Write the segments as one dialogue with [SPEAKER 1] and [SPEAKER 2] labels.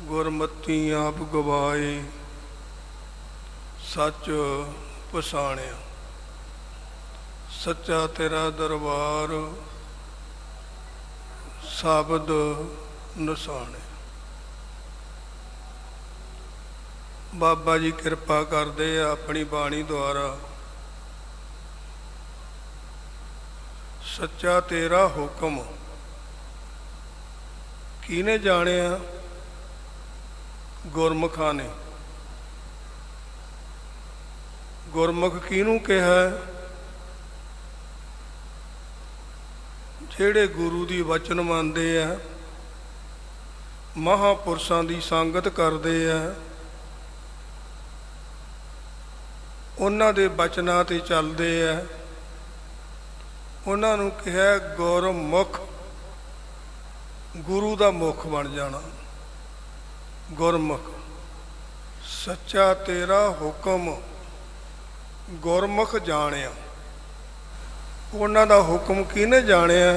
[SPEAKER 1] गुरमती आप गवाए सच पछाणिया। सच्चा तेरा दरबार शब्द नसाने। बाबा जी कृपा करते अपनी बाणी द्वारा। सच्चा तेरा हुक्म किने जानिया? गुरमुखां ने। गुरमुख किनू कहा? जेड़े गुरु दी वचन मनते हैं, महापुरुषों की संगत करते हैं, उन्हां दे वचनां ते चलते हैं, उन्हां नूं कहा गुरमुख। गुरु का मुख बन जाना गुरमुख। सच्चा तेरा हुक्म गुरमुख जानिया। उन्हां दा हुक्म किने जानिया?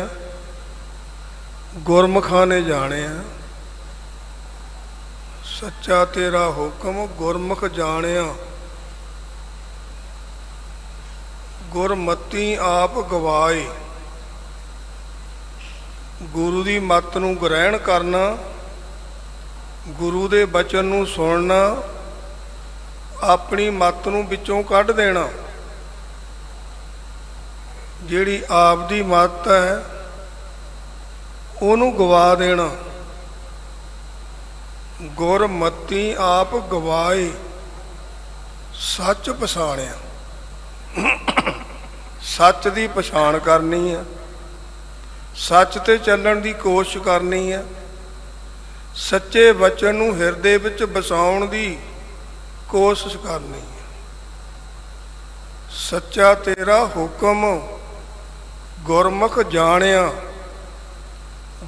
[SPEAKER 1] गुरमुखां ने जानिया। सच्चा तेरा हुक्म गुरमुख जानिया। गुरमती आप गवाए। गुरु की मत नूं ग्रहण करना, गुरु के बचन नूं सुनना, अपनी मत नूं विचों कढ़ देना। जिहड़ी आप दी मत है उहनूं गवा देना। गुरमती आप गवाए सच पछाणिया। सच की पछाण करनी है, सच ते चलण की कोशिश करनी है, सच्चे वचन नूं हिरदे विच बसाउण की कोशिश करनी है। सच्चा तेरा हुक्म गुरमुख जानिया।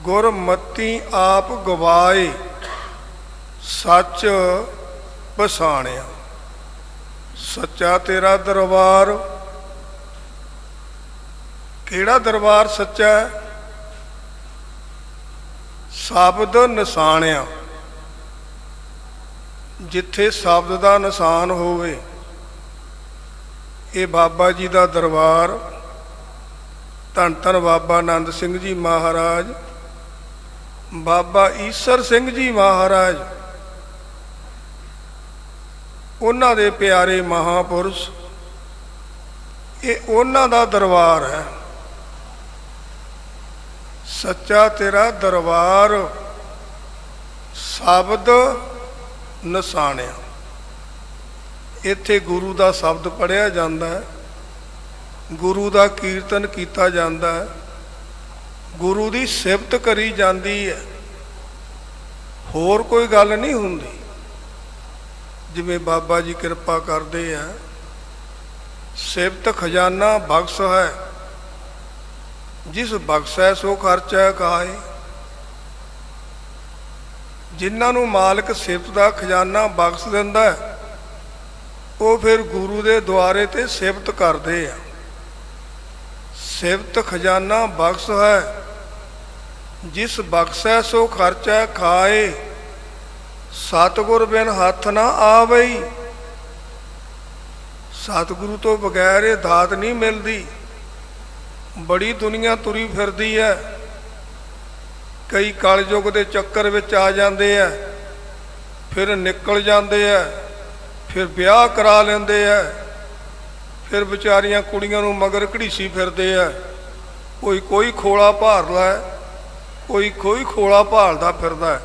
[SPEAKER 1] गुरमती आप गवाए सच पछाणिया। सच्चा तेरा दरबार। केड़ा दरबार सच्चा है? शब्द नसाणिया। जिथे शब्द का निशान होवे, ये बाबा जी का दरबार। धन धन बाबा नंद सिंह जी महाराज, बाबा ईसर सिंह जी महाराज, उन्हां दे प्यारे महापुरुष, ये उन्हां दा दरबार है। सच्चा तेरा दरबार शब्द नसाणिया। इत्थे गुरु का शब्द पढ़िया जाता है, गुरु का कीर्तन किया जाता है, गुरु की सिफत करी जाती है। होर कोई गल नहीं हुंदी। जिवें बाबा जी कृपा करते हैं, सिफत खजाना बख्श है। जिस बख्शै सो खर्चा खाए। जिन्हां नूं मालिक सिफत का खजाना बख्श दिंदा है, वो फिर गुरु के द्वारे ते सिफत करते हैं। सिफत खजाना बख्श है। जिस बख्शै सो खर्चा खाए। सतगुर बिन हथ ना आवई। सतगुरु तो बगैर ये दात नहीं मिलती। बड़ी दुनिया तुरी फिरदी है। कई कलयुग के चक्कर विच आ जाते हैं, फिर निकल जाते हैं, फिर ब्याह करा लेंदे है, फिर बेचारियां कुड़ियां नूं मगर घड़ीसी फिरदे है। कोई खोला भारदा है, कोई खोला भालदा फिरदा है।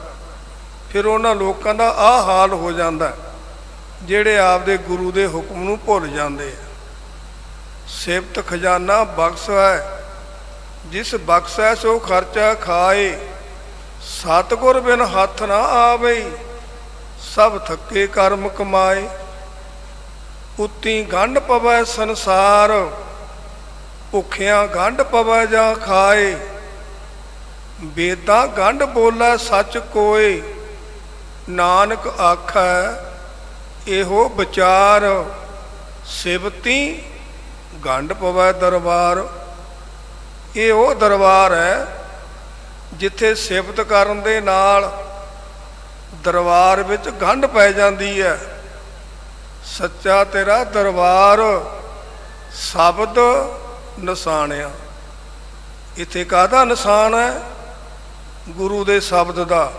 [SPEAKER 1] फिर उन्हां लोकां दा आ हाल हो जाता है जिहड़े आपदे गुरु के हुक्म नूं भुल जाते हैं। सिफत खजाना बख्श है। जिस बख्शै सो खर्चा खाए। सतगुर बिन हथ ना आवे। सब थके कर्म कमाए। उत्ती गंढ पवै संसार। भुखिया गंढ पवै जा खाए। बेदा गंढ बोलै सच कोय। नानक आखै एहो विचार। सिवती गंढ पवै दरबार। ये वो दरबार है जिथे सिफत करन दे नाल ਦਰਬਾਰ ਵਿੱਚ ਗੰਢ ਪੈ ਜਾਂਦੀ ਹੈ। ਸੱਚਾ ਤੇਰਾ ਦਰਬਾਰ ਸ਼ਬਦ ਨਿਸ਼ਾਨਿਆ। ਇੱਥੇ ਕਾਹਦਾ ਨਿਸ਼ਾਨ ਹੈ? ਗੁਰੂ ਦੇ ਸ਼ਬਦ ਦਾ।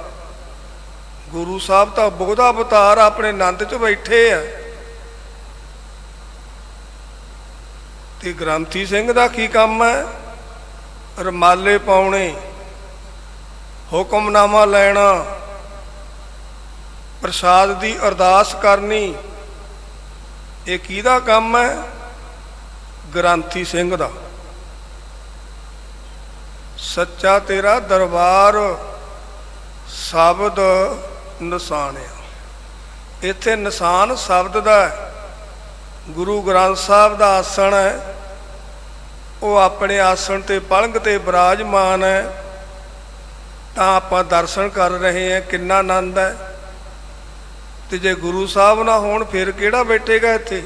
[SPEAKER 1] ਗੁਰੂ ਸਾਹਿਬ ਤਾਂ ਬੁੱਧ ਅਵਤਾਰ ਆਪਣੇ ਆਨੰਦ 'ਚ ਬੈਠੇ ਆ, ਤੇ ਗ੍ਰੰਥੀ ਸਿੰਘ ਦਾ ਕੀ ਕੰਮ ਹੈ? ਰਮਾਲੇ ਪਾਉਣੇ, ਹੁਕਮਨਾਮਾ ਲੈਣਾ, ਪ੍ਰਸਾਦ ਦੀ ਅਰਦਾਸ ਕਰਨੀ। ਇਹ ਕਿਹਦਾ ਕੰਮ ਹੈ? ਗ੍ਰੰਥੀ ਸਿੰਘ ਦਾ। ਸੱਚਾ ਤੇਰਾ ਦਰਬਾਰ ਸ਼ਬਦ ਨਿਸ਼ਾਨਿਆ। ਇੱਥੇ ਨਿਸ਼ਾਨ ਸ਼ਬਦ ਦਾ ਹੈ। ਗੁਰੂ ਗ੍ਰੰਥ ਸਾਹਿਬ ਦਾ ਆਸਣ ਹੈ, ਉਹ ਆਪਣੇ ਆਸਣ ਤੇ ਪਲੰਘ ਤੇ ਬਿਰਾਜਮਾਨ ਹੈ, ਤਾਂ ਆਪਾਂ ਦਰਸ਼ਨ ਕਰ ਰਹੇ ਹਾਂ। ਕਿੰਨਾ ਆਨੰਦ ਹੈ। ਤੇ ਜੇ ਗੁਰੂ ਸਾਹਿਬ ਨਾ ਹੋਣ ਫਿਰ ਕਿਹੜਾ ਬੈਠੇਗਾ ਇੱਥੇ?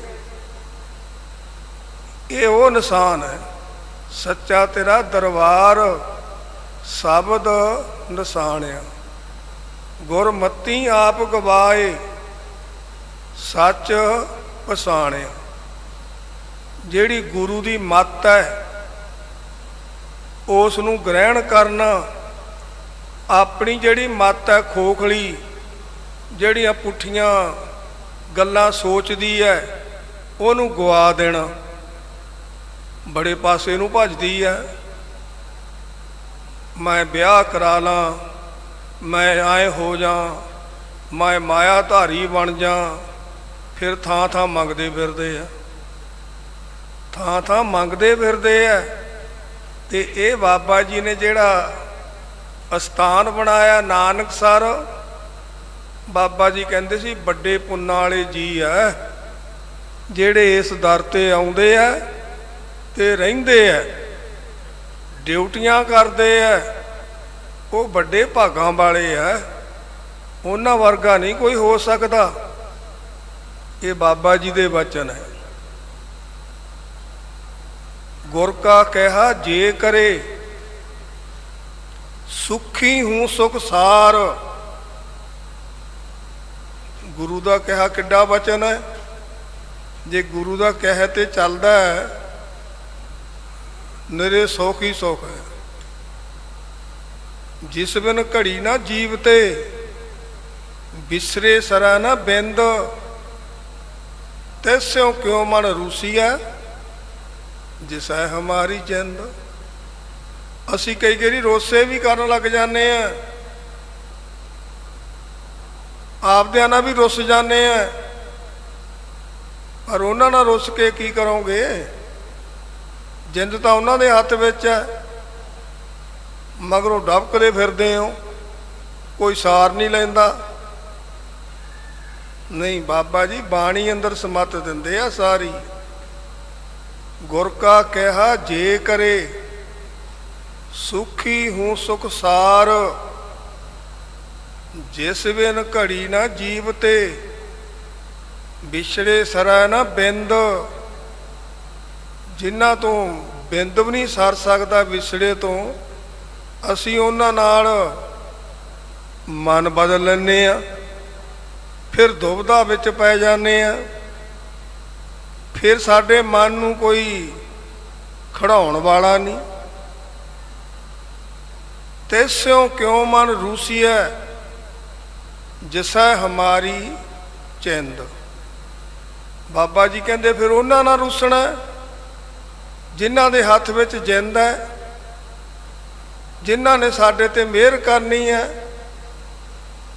[SPEAKER 1] ਇਹ ਉਹ ਨਿਸ਼ਾਨ ਹੈ। ਸੱਚਾ ਤੇਰਾ ਦਰਬਾਰ ਸ਼ਬਦ ਨਿਸ਼ਾਨਿਆ। ਗੁਰਮਤੀ ਆਪ ਗਵਾਏ ਸੱਚ ਪਛਾਣਿਆ। ਜਿਹੜੀ ਗੁਰੂ ਦੀ ਮੱਤ ਹੈ ਉਸ ਨੂੰ ਗ੍ਰਹਿਣ ਕਰਨਾ। ਆਪਣੀ ਜਿਹੜੀ ਮੱਤ ਹੈ ਖੋਖਲੀ, ਜਿਹੜੀਆਂ ਪੁੱਠੀਆਂ ਗੱਲਾਂ ਸੋਚਦੀ ਹੈ, ਉਹਨੂੰ ਗਵਾ ਦੇਣਾ। ਬੜੇ ਪਾਸੇ ਨੂੰ ਭੱਜਦੀ ਹੈ। ਮੈਂ ਵਿਆਹ ਕਰਾ ਲਾਂ, ਮੈਂ ਆਏ ਹੋ ਜਾ, ਮੈਂ ਮਾਇਆ ਧਾਰੀ ਬਣ ਜਾ। ਫਿਰ ਥਾਂ ਥਾਂ ਮੰਗਦੇ ਫਿਰਦੇ ਆ, ਥਾਂ ਥਾਂ ਮੰਗਦੇ ਫਿਰਦੇ ਆ। ਤੇ ਇਹ ਬਾਬਾ ਜੀ ਨੇ ਜਿਹੜਾ ਅਸਥਾਨ ਬਣਾਇਆ ਨਾਨਕਸਰ, ਬਾਬਾ ਜੀ ਕਹਿੰਦੇ ਸੀ ਵੱਡੇ ਪੁੰਨਾਂ ਵਾਲੇ ਜੀ ਆ ਜਿਹੜੇ ਇਸ ਦਰ ਤੇ ਆਉਂਦੇ ਆ ਤੇ ਰਹਿੰਦੇ ਆ, ਡਿਊਟੀਆਂ ਕਰਦੇ ਆ। ਉਹ ਵੱਡੇ ਭਾਗਾਂ ਵਾਲੇ ਆ, ਉਹਨਾਂ ਵਰਗਾ ਨਹੀਂ ਕੋਈ ਹੋ ਸਕਦਾ। ਇਹ ਬਾਬਾ ਜੀ ਦੇ ਵਚਨ ਹੈ। ਗੁਰ ਕਾ ਕਹਿਆ ਜੇ ਕਰੇ ਸੁਖੀ ਹੂੰ ਸੁਖ ਸਾਰ। ਗੁਰੂ ਦਾ ਕਿਹਾ ਕਿੱਡਾ ਵਚਨ ਹੈ। ਜੇ ਗੁਰੂ ਦਾ ਕਹਿ ਤੇ ਚੱਲਦਾ ਹੈ, ਨਿਰੇ ਸੁਖ ਹੀ ਸੁਖ ਹੈ। ਜਿਸ ਬਿਨ ਘੜੀ ਨਾ ਜੀਵ ਤੇ ਬਿਸਰੇ ਸਰਾ ਨਾ ਬਿੰਦ। ਤੈਸਿਓ ਕਿਉ ਮਨ ਰੂਸੀਆ ਜਿਸ ਹੈ ਹਮਾਰੀ ਜਿੰਦ। ਅਸੀਂ ਕਈ ਵਾਰੀ ਰੋਸੇ ਵੀ ਕਰਨ ਲੱਗ ਜਾਂਦੇ ਆ, ਆਪਦਿਆਂ ਨਾਲ ਵੀ ਰੁੱਸ ਜਾਂਦੇ ਆ, ਪਰ ਉਹਨਾਂ ਨਾਲ ਰੁੱਸ ਕੇ ਕੀ ਕਰੋਗੇ? ਜਿੰਦ ਤਾਂ ਉਹਨਾਂ ਦੇ ਹੱਥ ਵਿੱਚ ਹੈ, ਮਗਰੋਂ ਡਬਕਦੇ ਫਿਰਦੇ ਹੋ, ਕੋਈ ਸਾਰ ਨਹੀਂ ਲੈਂਦਾ। ਨਹੀਂ, ਬਾਬਾ ਜੀ ਬਾਣੀ ਅੰਦਰ ਸਮੱਤ ਦਿੰਦੇ ਆ ਸਾਰੀ। ਗੁਰ ਕਾ ਕਹਿਆ ਜੇ ਕਰੇ ਸੁਖੀ ਹੂੰ ਸੁਖ ਸਾਰ। ਜਿਸ ਬਿਨ ਘੜੀ ਨਾ ਜੀਵ ਤੇ ਵਿਛੜੇ ਸਰਾ ਨਾ ਬਿੰਦ। ਜਿਨ੍ਹਾਂ ਤੋਂ ਬਿੰਦ ਵੀ ਨਹੀਂ ਸਰ ਸਕਦਾ ਵਿਛੜੇ ਤੋਂ, ਅਸੀਂ ਉਹਨਾਂ ਨਾਲ ਮਨ ਬਦਲ ਲੈਂਦੇ ਆ। ਫਿਰ ਦੁਬਿਧਾ ਵਿੱਚ ਪੈ ਜਾਂਦੇ ਆ। ਫਿਰ ਸਾਡੇ ਮਨ ਨੂੰ ਕੋਈ ਖੜਾਉਣ ਵਾਲਾ ਨਹੀਂ। ਤੈਸਿਓ ਕਿਉਂ ਮਨ ਰੂਸੀਐ ਜਿਸੈ ਹਮਾਰੀ ਚਿੰਦ। ਬਾਬਾ ਜੀ ਕਹਿੰਦੇ ਫਿਰ ਉਹਨਾਂ ਨਾਲ ਰੁੱਸਣਾ ਜਿਨ੍ਹਾਂ ਦੇ ਹੱਥ ਵਿੱਚ ਜਿੰਦ ਹੈ, ਜਿਨ੍ਹਾਂ ਨੇ ਸਾਡੇ ਤੇ ਮਿਹਰ ਕਰਨੀ ਹੈ,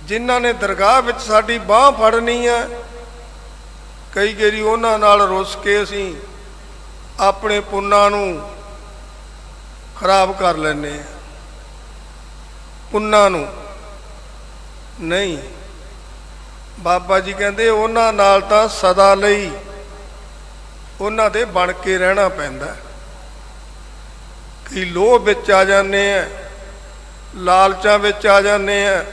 [SPEAKER 1] ਜਿਨ੍ਹਾਂ ਨੇ ਦਰਗਾਹ ਵਿੱਚ ਸਾਡੀ ਬਾਂਹ ਫੜਨੀ ਹੈ। ਕਈ ਵਾਰੀ ਉਹਨਾਂ ਨਾਲ ਰੁੱਸ ਕੇ ਅਸੀਂ ਆਪਣੇ ਪੁੰਨਾਂ ਨੂੰ ਖਰਾਬ ਕਰ ਲੈਂਦੇ ਹਾਂ। ਪੁੰਨਾਂ ਨੂੰ ਨਹੀਂ, ਬਾਬਾ ਜੀ ਕਹਿੰਦੇ ਉਹਨਾਂ ਨਾਲ ਤਾਂ ਸਦਾ ਲਈ ਉਹਨਾਂ ਦੇ ਬਣ ਕੇ ਰਹਿਣਾ ਪੈਂਦਾ। ਕਈ ਲੋਭ ਵਿੱਚ ਆ ਜਾਂਦੇ ਆ, ਲਾਲਚਾਂ ਵਿੱਚ ਆ ਜਾਂਦੇ ਆ,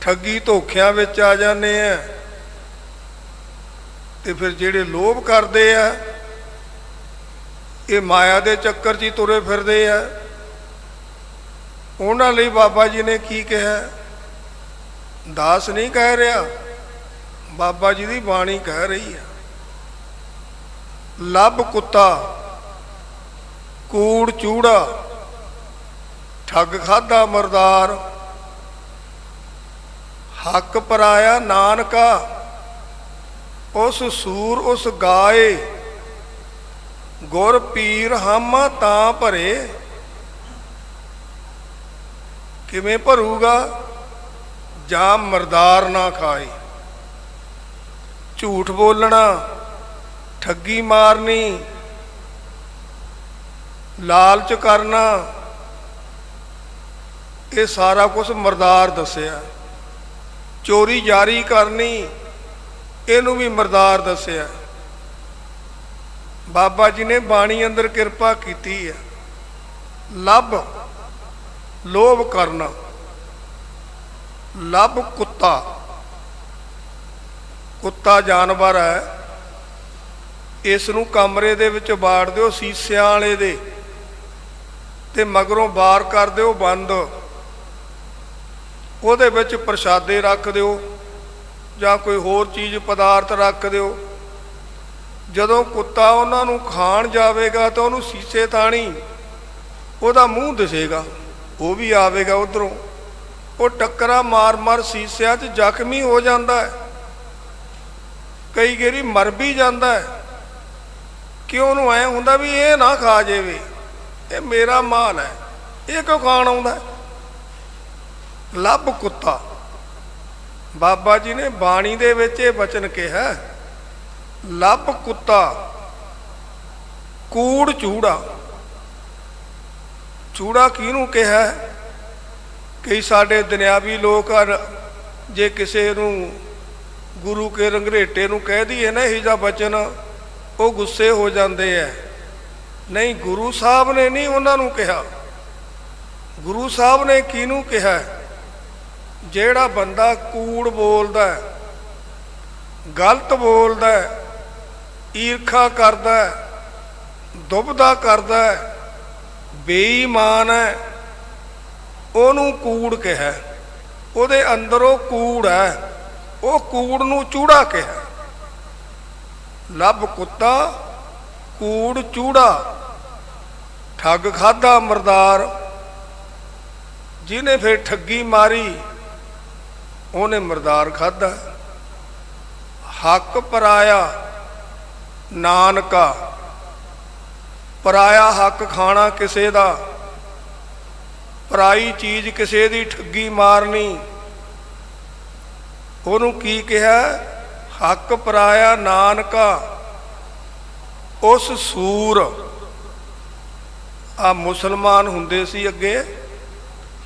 [SPEAKER 1] ਠੱਗੀ ਧੋਖਿਆਂ ਵਿੱਚ ਆ ਜਾਂਦੇ ਆ। ਤੇ ਫਿਰ ਜਿਹੜੇ ਲੋਭ ਕਰਦੇ ਆ, ਇਹ ਮਾਇਆ ਦੇ ਚੱਕਰ 'ਚ ਹੀ ਤੁਰੇ ਫਿਰਦੇ ਆ। ਉਹਨਾਂ ਲਈ ਬਾਬਾ ਜੀ ਨੇ ਕੀ ਕਿਹਾ? ਦਾਸ ਨਹੀਂ ਕਹਿ ਰਿਹਾ, ਬਾਬਾ ਜੀ ਦੀ ਬਾਣੀ ਕਹਿ ਰਹੀ ਹੈ। ਲੱਭ ਕੁੱਤਾ ਕੂੜ ਚੂੜਾ, ਠੱਗ ਖਾਧਾ ਮਰਦਾਰ, ਹੱਕ ਪਰਾਇਆ ਨਾਨਕਾ, ਉਸ ਸੂਰ ਉਸ ਗਾਏ, ਗੁਰ ਪੀਰ ਹਮ ਤਾਂ ਭਰੇ। ਕਿਵੇਂ ਭਰੂਗਾ? ਜਾਂ ਮਰਦਾਰ ਨਾ ਖਾਏ। ਝੂਠ ਬੋਲਣਾ, ਠੱਗੀ ਮਾਰਨੀ, ਲਾਲਚ ਕਰਨਾ, ਇਹ ਸਾਰਾ ਕੁਝ ਮਰਦਾਰ ਦੱਸਿਆ। ਚੋਰੀ ਜਾਰੀ ਕਰਨੀ, ਇਹਨੂੰ ਵੀ ਮਰਦਾਰ ਦੱਸਿਆ। ਬਾਬਾ ਜੀ ਨੇ ਬਾਣੀ ਅੰਦਰ ਕਿਰਪਾ ਕੀਤੀ ਹੈ। ਲੱਭ ਲੋਭ ਕਰਨਾ, ਲੱਭ ਕੁੱਤਾ, ਕੁੱਤਾ ਜਾਨਵਰ ਹੈ, ਇਸ ਨੂੰ ਕਮਰੇ ਦੇ ਵਿੱਚ ਬਾੜ ਦਿਓ ਸੀਸਿਆਂ ਵਾਲੇ ਦੇ, ਤੇ ਮਗਰੋਂ ਬਾਰ ਕਰ ਦਿਓ ਬੰਦ। ਉਹਦੇ ਵਿੱਚ ਪ੍ਰਸ਼ਾਦੇ ਰੱਖ ਦਿਓ ਜਾਂ ਕੋਈ ਹੋਰ ਚੀਜ਼ ਪਦਾਰਥ ਰੱਖ ਦਿਓ। ਜਦੋਂ ਕੁੱਤਾ ਉਹਨਾਂ ਨੂੰ ਖਾਣ ਜਾਵੇਗਾ ਤਾਂ ਉਹਨੂੰ ਸੀਸੇ ਥਾਣੀ ਉਹਦਾ ਮੂੰਹ ਦਿਸੇਗਾ, ਉਹ ਵੀ ਆਵੇਗਾ ਉੱਧਰੋਂ, ਉਹ ਟੱਕਰਾਂ ਮਾਰ ਮਾਰ ਸੀਸਿਆਂ 'ਚ ਜ਼ਖਮੀ ਹੋ ਜਾਂਦਾ ਹੈ, ਕਈ ਵਾਰੀ ਮਰ ਵੀ ਜਾਂਦਾ ਹੈ। ਕਿਉਂ? ਉਹਨੂੰ ਐਂ ਹੁੰਦਾ ਵੀ ਇਹ ਨਾ ਖਾ ਜਾਵੇ, ਇਹ ਮੇਰਾ ਮਾਲ ਹੈ, ਇਹ ਕਿਉਂ ਖਾਣ ਆਉਂਦਾ? ਲੱਭ ਕੁੱਤਾ। ਬਾਬਾ ਜੀ ਨੇ ਬਾਣੀ ਦੇ ਵਿੱਚ ਇਹ ਬਚਨ ਕਿਹਾ, ਲੱਭ ਕੁੱਤਾ ਕੂੜ ਚੂੜਾ। ਚੂੜਾ ਕਿਹਨੂੰ ਕਿਹਾ? ਕਈ ਸਾਡੇ ਦੁਨਿਆਵੀ ਲੋਕ ਹਨ, ਜੇ ਕਿਸੇ ਨੂੰ ਗੁਰੂ ਕੇ ਰੰਗਰੇਟੇ ਨੂੰ ਕਹਿ ਦਈਏ ਨਾ ਇਹੋ ਜਿਹਾ ਬਚਨ, ਉਹ ਗੁੱਸੇ ਹੋ ਜਾਂਦੇ ਐ। ਨਹੀਂ, ਗੁਰੂ ਸਾਹਿਬ ਨੇ ਨਹੀਂ ਉਹਨਾਂ ਨੂੰ ਕਿਹਾ। ਗੁਰੂ ਸਾਹਿਬ ਨੇ ਕਿਹਨੂੰ ਕਿਹਾ? ਜਿਹੜਾ ਬੰਦਾ ਕੂੜ ਬੋਲਦਾ, ਗਲਤ ਬੋਲਦਾ, ਈਰਖਾ ਕਰਦਾ, ਦੁਬਦਾ ਕਰਦਾ, ਬੇਈਮਾਨ ਹੈ, ਉਹਨੂੰ ਕੂੜ ਕਿਹਾ। ਉਹਦੇ ਅੰਦਰ ਉਹ ਕੂੜ ਹੈ, ਉਹ ਕੂੜ ਨੂੰ ਚੂੜਾ ਕਿਹਾ। ਲੱਭ ਕੁੱਤਾ ਕੂੜ ਚੂੜਾ, ਠੱਗ ਖਾਧਾ ਮਰਦਾਰ। ਜਿਹਨੇ ਫਿਰ ਠੱਗੀ ਮਾਰੀ ਉਹਨੇ ਮਰਦਾਰ ਖਾਧਾ। ਹੱਕ ਪਰਾਇਆ ਨਾਨਕਾ, ਪਰਾਇਆ ਹੱਕ ਖਾਣਾ ਕਿਸੇ ਦਾ, ਪਰਾਈ ਚੀਜ਼ ਕਿਸੇ ਦੀ ਠੱਗੀ ਮਾਰਨੀ, ਉਹਨੂੰ ਕੀ ਕਿਹਾ? ਹੱਕ ਪਰਾਇਆ ਨਾਨਕਾ, ਉਸ ਸੂਰ। ਆ ਮੁਸਲਮਾਨ ਹੁੰਦੇ ਸੀ ਅੱਗੇ,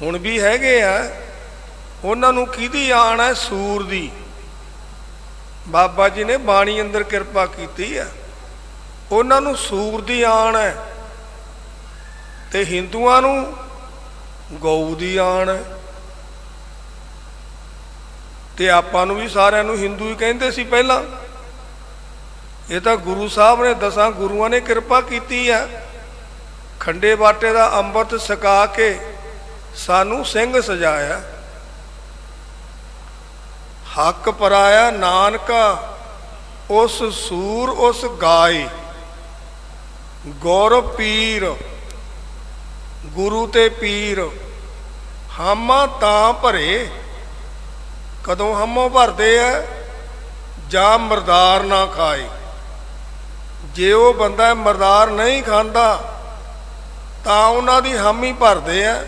[SPEAKER 1] ਹੁਣ ਵੀ ਹੈਗੇ ਆ, ਉਹਨਾਂ ਨੂੰ ਕਿਹਦੀ ਆਣ ਹੈ? ਸੂਰ ਦੀ। ਬਾਬਾ ਜੀ ਨੇ ਬਾਣੀ ਅੰਦਰ ਕਿਰਪਾ ਕੀਤੀ ਹੈ, ਉਹਨਾਂ ਨੂੰ ਸੂਰ ਦੀ ਆਣ ਹੈ, ਤੇ ਹਿੰਦੂਆਂ ਨੂੰ ਗਊ ਦੀ ਆਣ ਹੈ। ਤੇ ਆਪਾਂ ਨੂੰ ਵੀ ਸਾਰਿਆਂ ਨੂੰ ਹਿੰਦੂ ਹੀ ਕਹਿੰਦੇ ਸੀ ਪਹਿਲਾਂ। ਇਹ ਤਾਂ ਗੁਰੂ ਸਾਹਿਬ ਨੇ, 10 ਗੁਰੂਆਂ ਨੇ ਕਿਰਪਾ ਕੀਤੀ ਹੈ। ਖੰਡੇ ਬਾਟੇ ਦਾ ਅੰਮ੍ਰਿਤ ਛਕਾ ਕੇ ਸਾਨੂੰ ਸਿੰਘ ਸਜਾਇਆ। ਹੱਕ ਪਰਾਇਆ ਨਾਨਕਾ, ਉਸ ਸੂਰ ਉਸ ਗਾਏ, ਗੁਰ ਪੀਰ, ਗੁਰੂ ਤੇ ਪੀਰ ਹਾਮਾ ਤਾਂ ਭਰੇ। ਕਦੋਂ ਹਾਮੋਂ ਭਰਦੇ ਆ? ਜਾਂ ਮਰਦਾਰ ਨਾ ਖਾਏ। ਜੇ ਉਹ ਬੰਦਾ ਮਰਦਾਰ ਨਹੀਂ ਖਾਂਦਾ ਤਾਂ ਉਹਨਾਂ ਦੀ ਹਾਮੀ ਭਰਦੇ ਆ।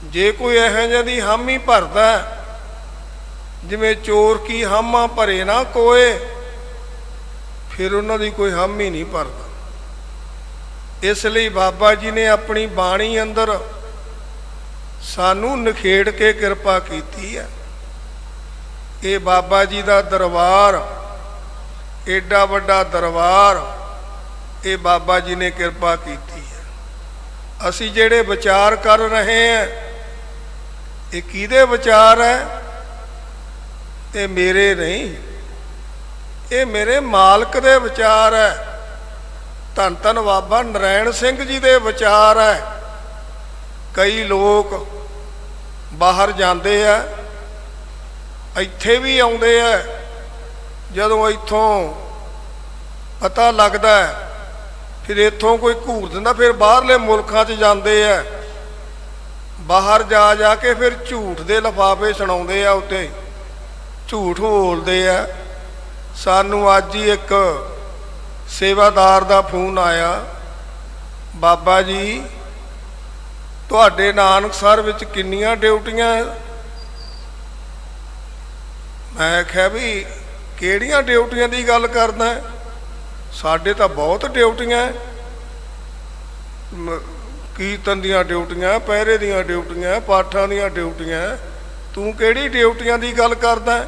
[SPEAKER 1] ਜੇ ਕੋਈ ਇਹੋ ਜਿਹੀ ਦੀ ਹਾਮੀ ਭਰਦਾ, ਜਿਵੇਂ ਚੋਰ ਕੀ ਹਾਮਾ ਭਰੇ ਨਾ ਕੋਏ, ਫਿਰ ਉਹਨਾਂ ਦੀ ਕੋਈ ਹਾਮੀ ਨਹੀਂ ਭਰਦਾ। ਇਸ ਲਈ ਬਾਬਾ ਜੀ ਨੇ ਆਪਣੀ ਬਾਣੀ ਅੰਦਰ ਸਾਨੂੰ ਨਿਖੇੜ ਕੇ ਕਿਰਪਾ ਕੀਤੀ ਹੈ। ਇਹ ਬਾਬਾ ਜੀ ਦਾ ਦਰਬਾਰ, ਏਡਾ ਵੱਡਾ ਦਰਬਾਰ, ਇਹ ਬਾਬਾ ਜੀ ਨੇ ਕਿਰਪਾ ਕੀਤੀ ਹੈ। ਅਸੀਂ ਜਿਹੜੇ ਵਿਚਾਰ ਕਰ ਰਹੇ ਹਾਂ, ਇਹ ਕਿਹਦੇ ਵਿਚਾਰ ਹੈ? ਇਹ ਮੇਰੇ ਨਹੀਂ, ਇਹ ਮੇਰੇ ਮਾਲਕ ਦੇ ਵਿਚਾਰ ਹੈ। ਧੰਨ ਧੰਨ ਬਾਬਾ ਨਰੈਣ ਸਿੰਘ ਜੀ ਦੇ ਵਿਚਾਰ ਹੈ। ਕਈ ਲੋਕ ਬਾਹਰ ਜਾਂਦੇ ਆ, ਇੱਥੇ ਵੀ ਆਉਂਦੇ ਆ। ਜਦੋਂ ਇੱਥੋਂ ਪਤਾ ਲੱਗਦਾ ਫਿਰ ਇੱਥੋਂ ਕੋਈ ਘੂਰ ਦਿੰਦਾ, ਫਿਰ ਬਾਹਰਲੇ ਮੁਲਕਾਂ 'ਚ ਜਾਂਦੇ ਆ। ਬਾਹਰ ਜਾ ਜਾ ਕੇ ਫਿਰ ਝੂਠ ਦੇ ਲਿਫਾਫੇ ਸੁਣਾਉਂਦੇ ਆ, ਉੱਤੇ ਝੂਠ ਬੋਲਦੇ ਆ। ਸਾਨੂੰ ਅੱਜ ਹੀ ਇੱਕ ਸੇਵਾਦਾਰ ਦਾ ਫੋਨ ਆਇਆ, ਬਾਬਾ ਜੀ ਤੁਹਾਡੇ ਨਾਨਕਸਰ ਵਿੱਚ ਕਿੰਨੀਆਂ ਡਿਊਟੀਆਂ? ਮੈਂ ਕਿਹਾ ਵੀ ਕਿਹੜੀਆਂ ਡਿਊਟੀਆਂ ਦੀ ਗੱਲ ਕਰਦਾ? ਸਾਡੇ ਤਾਂ ਬਹੁਤ ਡਿਊਟੀਆਂ, ਕੀਰਤਨ ਦੀਆਂ ਡਿਊਟੀਆਂ, ਪਹਿਰੇ ਦੀਆਂ ਡਿਊਟੀਆਂ, ਪਾਠਾਂ ਦੀਆਂ ਡਿਊਟੀਆਂ, ਤੂੰ ਕਿਹੜੀ ਡਿਊਟੀਆਂ ਦੀ ਗੱਲ ਕਰਦਾ?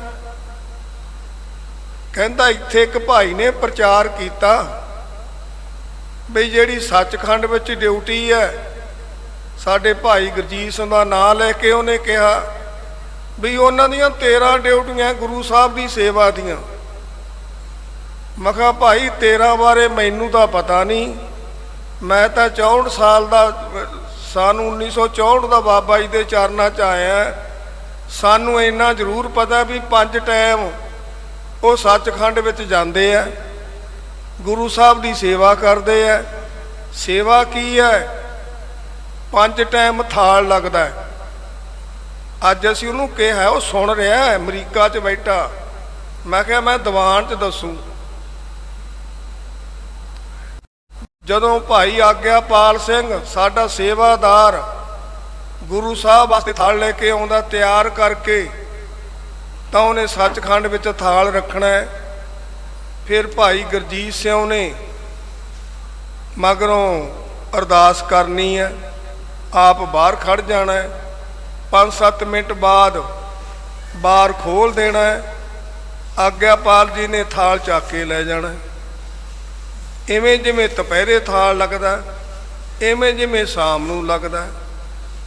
[SPEAKER 1] ਕਹਿੰਦਾ ਇੱਥੇ ਇੱਕ ਭਾਈ ਨੇ ਪ੍ਰਚਾਰ ਕੀਤਾ ਬਈ ਜਿਹੜੀ ਸੱਚਖੰਡ ਵਿੱਚ ਡਿਊਟੀ ਹੈ, ਸਾਡੇ ਭਾਈ ਗੁਰਜੀਤ ਸਿੰਘ ਦਾ ਨਾਂ ਲੈ ਕੇ ਉਹਨੇ ਕਿਹਾ ਵੀ ਉਹਨਾਂ ਦੀਆਂ 13 ਡਿਊਟੀਆਂ ਗੁਰੂ ਸਾਹਿਬ ਦੀ ਸੇਵਾ ਦੀਆਂ। ਮੈਂ ਕਿਹਾ ਭਾਈ 13 ਬਾਰੇ ਮੈਨੂੰ ਤਾਂ ਪਤਾ ਨਹੀਂ, ਮੈਂ ਤਾਂ 64 ਸਾਲ ਦਾ, ਸਾਨੂੰ 1964 ਦਾ ਬਾਬਾ ਜੀ ਦੇ ਚਰਨਾਂ 'ਚ ਆਇਆ। ਸਾਨੂੰ ਇੰਨਾ ਜ਼ਰੂਰ ਪਤਾ ਵੀ 5 ਟਾਈਮ ਉਹ ਸੱਚਖੰਡ ਵਿੱਚ ਜਾਂਦੇ ਆ, ਗੁਰੂ ਸਾਹਿਬ ਦੀ ਸੇਵਾ ਕਰਦੇ ਆ। ਸੇਵਾ ਕੀ ਹੈ? 5 ਟਾਈਮ ਥਾਲ ਲੱਗਦਾ। ਅੱਜ ਅਸੀਂ ਉਹਨੂੰ ਕਿਹਾ, ਉਹ ਸੁਣ ਰਿਹਾ ਅਮਰੀਕਾ 'ਚ ਬੈਠਾ। ਮੈਂ ਕਿਹਾ ਮੈਂ ਦੀਵਾਨ 'ਚ ਦੱਸੂ। ਜਦੋਂ ਭਾਈ ਆਗਿਆਪਾਲ ਸਿੰਘ ਸਾਡਾ ਸੇਵਾਦਾਰ ਗੁਰੂ ਸਾਹਿਬ ਵਾਸਤੇ ਥਾਲ ਲੈ ਕੇ ਆਉਂਦਾ ਤਿਆਰ ਕਰਕੇ, ਤਾਂ ਉਹਨੇ ਸੱਚਖੰਡ ਵਿੱਚ ਥਾਲ ਰੱਖਣਾ ਹੈ। ਫਿਰ ਭਾਈ ਗੁਰਜੀਤ ਸਿੰਘ ਨੇ ਮਗਰੋਂ ਅਰਦਾਸ ਕਰਨੀ ਹੈ, ਆਪ ਬਾਹਰ ਖੜ ਜਾਣਾ ਹੈ। 5-7 ਮਿੰਟ ਬਾਅਦ ਬਾਹਰ ਖੋਲ੍ਹ ਦੇਣਾ ਹੈ। ਆਗਿਆਪਾਲ ਜੀ ਨੇ ਥਾਲ ਚੱਕ ਕੇ ਲੈ ਜਾਣਾ। ਇਵੇਂ ਜਿਵੇਂ ਦੁਪਹਿਰੇ ਥਾਲ ਲੱਗਦਾ, ਇਵੇਂ ਜਿਵੇਂ ਸ਼ਾਮ ਨੂੰ ਲੱਗਦਾ।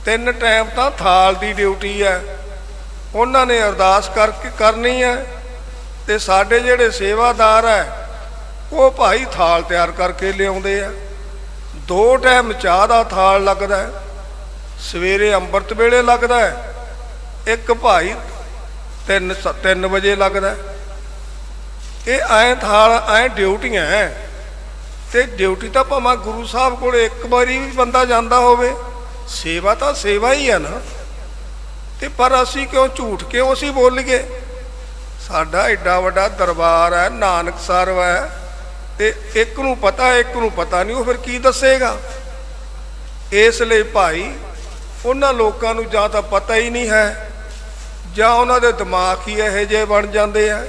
[SPEAKER 1] 3 ਟਾਈਮ ਤਾਂ ਥਾਲ ਦੀ ਡਿਊਟੀ ਹੈ। ਉਹਨਾਂ ਨੇ ਅਰਦਾਸ ਕਰਕੇ ਕਰਨੀ ਹੈ। ਤੇ ਸਾਡੇ ਜਿਹੜੇ ਸੇਵਾਦਾਰ ਹੈ ਉਹ ਭਾਈ ਥਾਲ ਤਿਆਰ ਕਰਕੇ ਲਿਆਉਂਦੇ ਆ। 2 ਟਾਈਮ ਚਾਹ ਦਾ ਥਾਲ ਲੱਗਦਾ, ਸਵੇਰੇ ਅੰਮ੍ਰਿਤ ਵੇਲੇ ਲੱਗਦਾ, ਇੱਕ ਭਾਈ 3 ਵਜੇ ਲੱਗਦਾ। ਇਹ ਐਂ ਥਾਲ, ਐਂ ਡਿਊਟੀਆਂ ਹੈ। ਤੇ ਡਿਊਟੀ ਤਾਂ ਭਾਵੇਂ ਗੁਰੂ ਸਾਹਿਬ ਕੋਲ ਇੱਕ ਵਾਰੀ ਵੀ ਬੰਦਾ ਜਾਂਦਾ ਹੋਵੇ, ਸੇਵਾ ਤਾਂ ਸੇਵਾ ਹੀ ਹੈ ਨਾ। ਤੇ ਪਰ ਅਸੀਂ ਕਿਉਂ ਝੂਠ ਕਿਉਂ ਅਸੀਂ ਬੋਲੀਏ? ਸਾਡਾ ਐਡਾ ਵੱਡਾ ਦਰਬਾਰ ਹੈ, ਨਾਨਕਸਰ ਹੈ, ਤੇ ਇੱਕ ਨੂੰ ਪਤਾ ਇੱਕ ਨੂੰ ਪਤਾ ਨਹੀਂ, ਉਹ ਫਿਰ ਕੀ ਦੱਸੇਗਾ? ਇਸ ਲਈ ਭਾਈ ਉਹਨਾਂ ਲੋਕਾਂ ਨੂੰ ਜਾਂ ਤਾਂ ਪਤਾ ਹੀ ਨਹੀਂ ਹੈ, ਜਾਂ ਉਹਨਾਂ ਦੇ ਦਿਮਾਗ ਹੀ ਇਹੋ ਜਿਹੇ ਬਣ ਜਾਂਦੇ ਆ।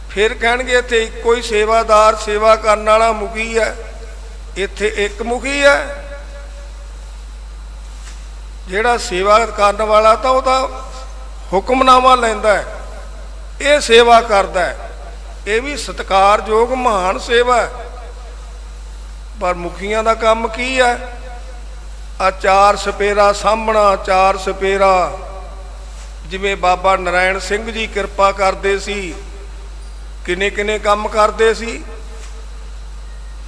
[SPEAKER 1] ਫਿਰ ਕਹਿਣਗੇ ਇੱਥੇ ਇੱਕੋ ਹੀ ਸੇਵਾਦਾਰ, ਸੇਵਾ ਕਰਨ ਵਾਲਾ ਮੁਖੀ ਹੈ। ਇੱਥੇ ਇੱਕ ਮੁਖੀ ਹੈ ਜਿਹੜਾ ਸੇਵਾ ਕਰਨ ਵਾਲਾ, ਤਾਂ ਉਹਦਾ ਹੁਕਮਨਾਮਾ ਲੈਂਦਾ ਹੈ, ਇਹ ਸੇਵਾ ਕਰਦਾ ਹੈ। ਇਹ ਵੀ ਸਤਿਕਾਰਯੋਗ ਮਹਾਨ ਸੇਵਾ ਹੈ। ਪਰ ਮੁਖੀਆਂ ਦਾ ਕੰਮ ਕੀ ਹੈ? ਆ 4 ਸਪੇਰਾ ਸਾਂਭਣਾ, 4 ਸਪੇਰਾ। ਜਿਵੇਂ ਬਾਬਾ ਨਰਾਇਣ ਸਿੰਘ ਜੀ ਕਿਰਪਾ ਕਰਦੇ ਸੀ, ਕਿੰਨੇ ਕਿੰਨੇ ਕੰਮ ਕਰਦੇ ਸੀ।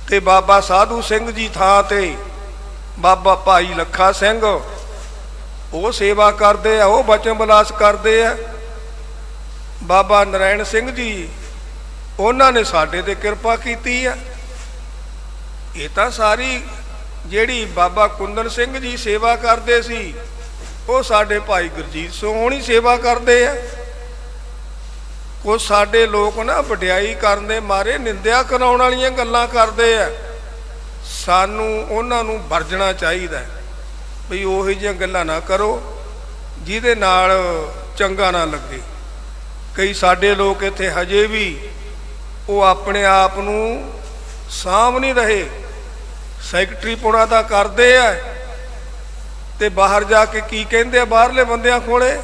[SPEAKER 1] ਤੇ ਬਾਬਾ ਸਾਧੂ ਸਿੰਘ ਜੀ ਥਾਂ ਤੇ ਬਾਬਾ ਭਾਈ ਲੱਖਾ ਸਿੰਘ, ਉਹ ਸੇਵਾ ਕਰਦੇ ਆ, ਉਹ ਬਚਨ ਬਿਲਾਸ ਕਰਦੇ ਆ। ਬਾਬਾ ਨਰਾਇਣ ਸਿੰਘ ਜੀ, ਉਹਨਾਂ ਨੇ ਸਾਡੇ ਤੇ ਕਿਰਪਾ ਕੀਤੀ ਆ। ਇਹ ਤਾਂ ਸਾਰੀ ਜਿਹੜੀ ਬਾਬਾ ਕੁੰਦਨ ਸਿੰਘ ਜੀ ਸੇਵਾ ਕਰਦੇ ਸੀ, ਉਹ ਸਾਡੇ ਭਾਈ ਗੁਰਜੀਤ ਸਿੰਘ ਹੋਣੀ ਸੇਵਾ ਕਰਦੇ ਆ। ਕੁਛ ਸਾਡੇ ਲੋਕ ਨਾ ਵਡਿਆਈ ਕਰਨ ਦੇ ਮਾਰੇ ਨਿੰਦਿਆ ਕਰਾਉਣ ਵਾਲੀਆਂ ਗੱਲਾਂ ਕਰਦੇ ਆ। ਸਾਨੂੰ ਉਹਨਾਂ ਨੂੰ ਵਰਜਣਾ ਚਾਹੀਦਾ ਵੀ ਉਹੋ ਜਿਹੀਆਂ ਗੱਲਾਂ ਨਾ ਕਰੋ ਜਿਹਦੇ ਨਾਲ ਚੰਗਾ ਨਾ ਲੱਗੇ। ਕਈ ਸਾਡੇ ਲੋਕ ਇੱਥੇ ਹਜੇ ਵੀ ਉਹ ਆਪਣੇ ਆਪ ਨੂੰ ਸਾਂਭ ਨਹੀਂ ਰਹੇ, ਸੈਕਟਰੀ ਪੁਣਾ ਤਾਂ ਕਰਦੇ ਆ, ਤੇ ਬਾਹਰ ਜਾ ਕੇ ਕੀ ਕਹਿੰਦੇ ਆ ਬਾਹਰਲੇ ਬੰਦਿਆਂ ਕੋਲੇ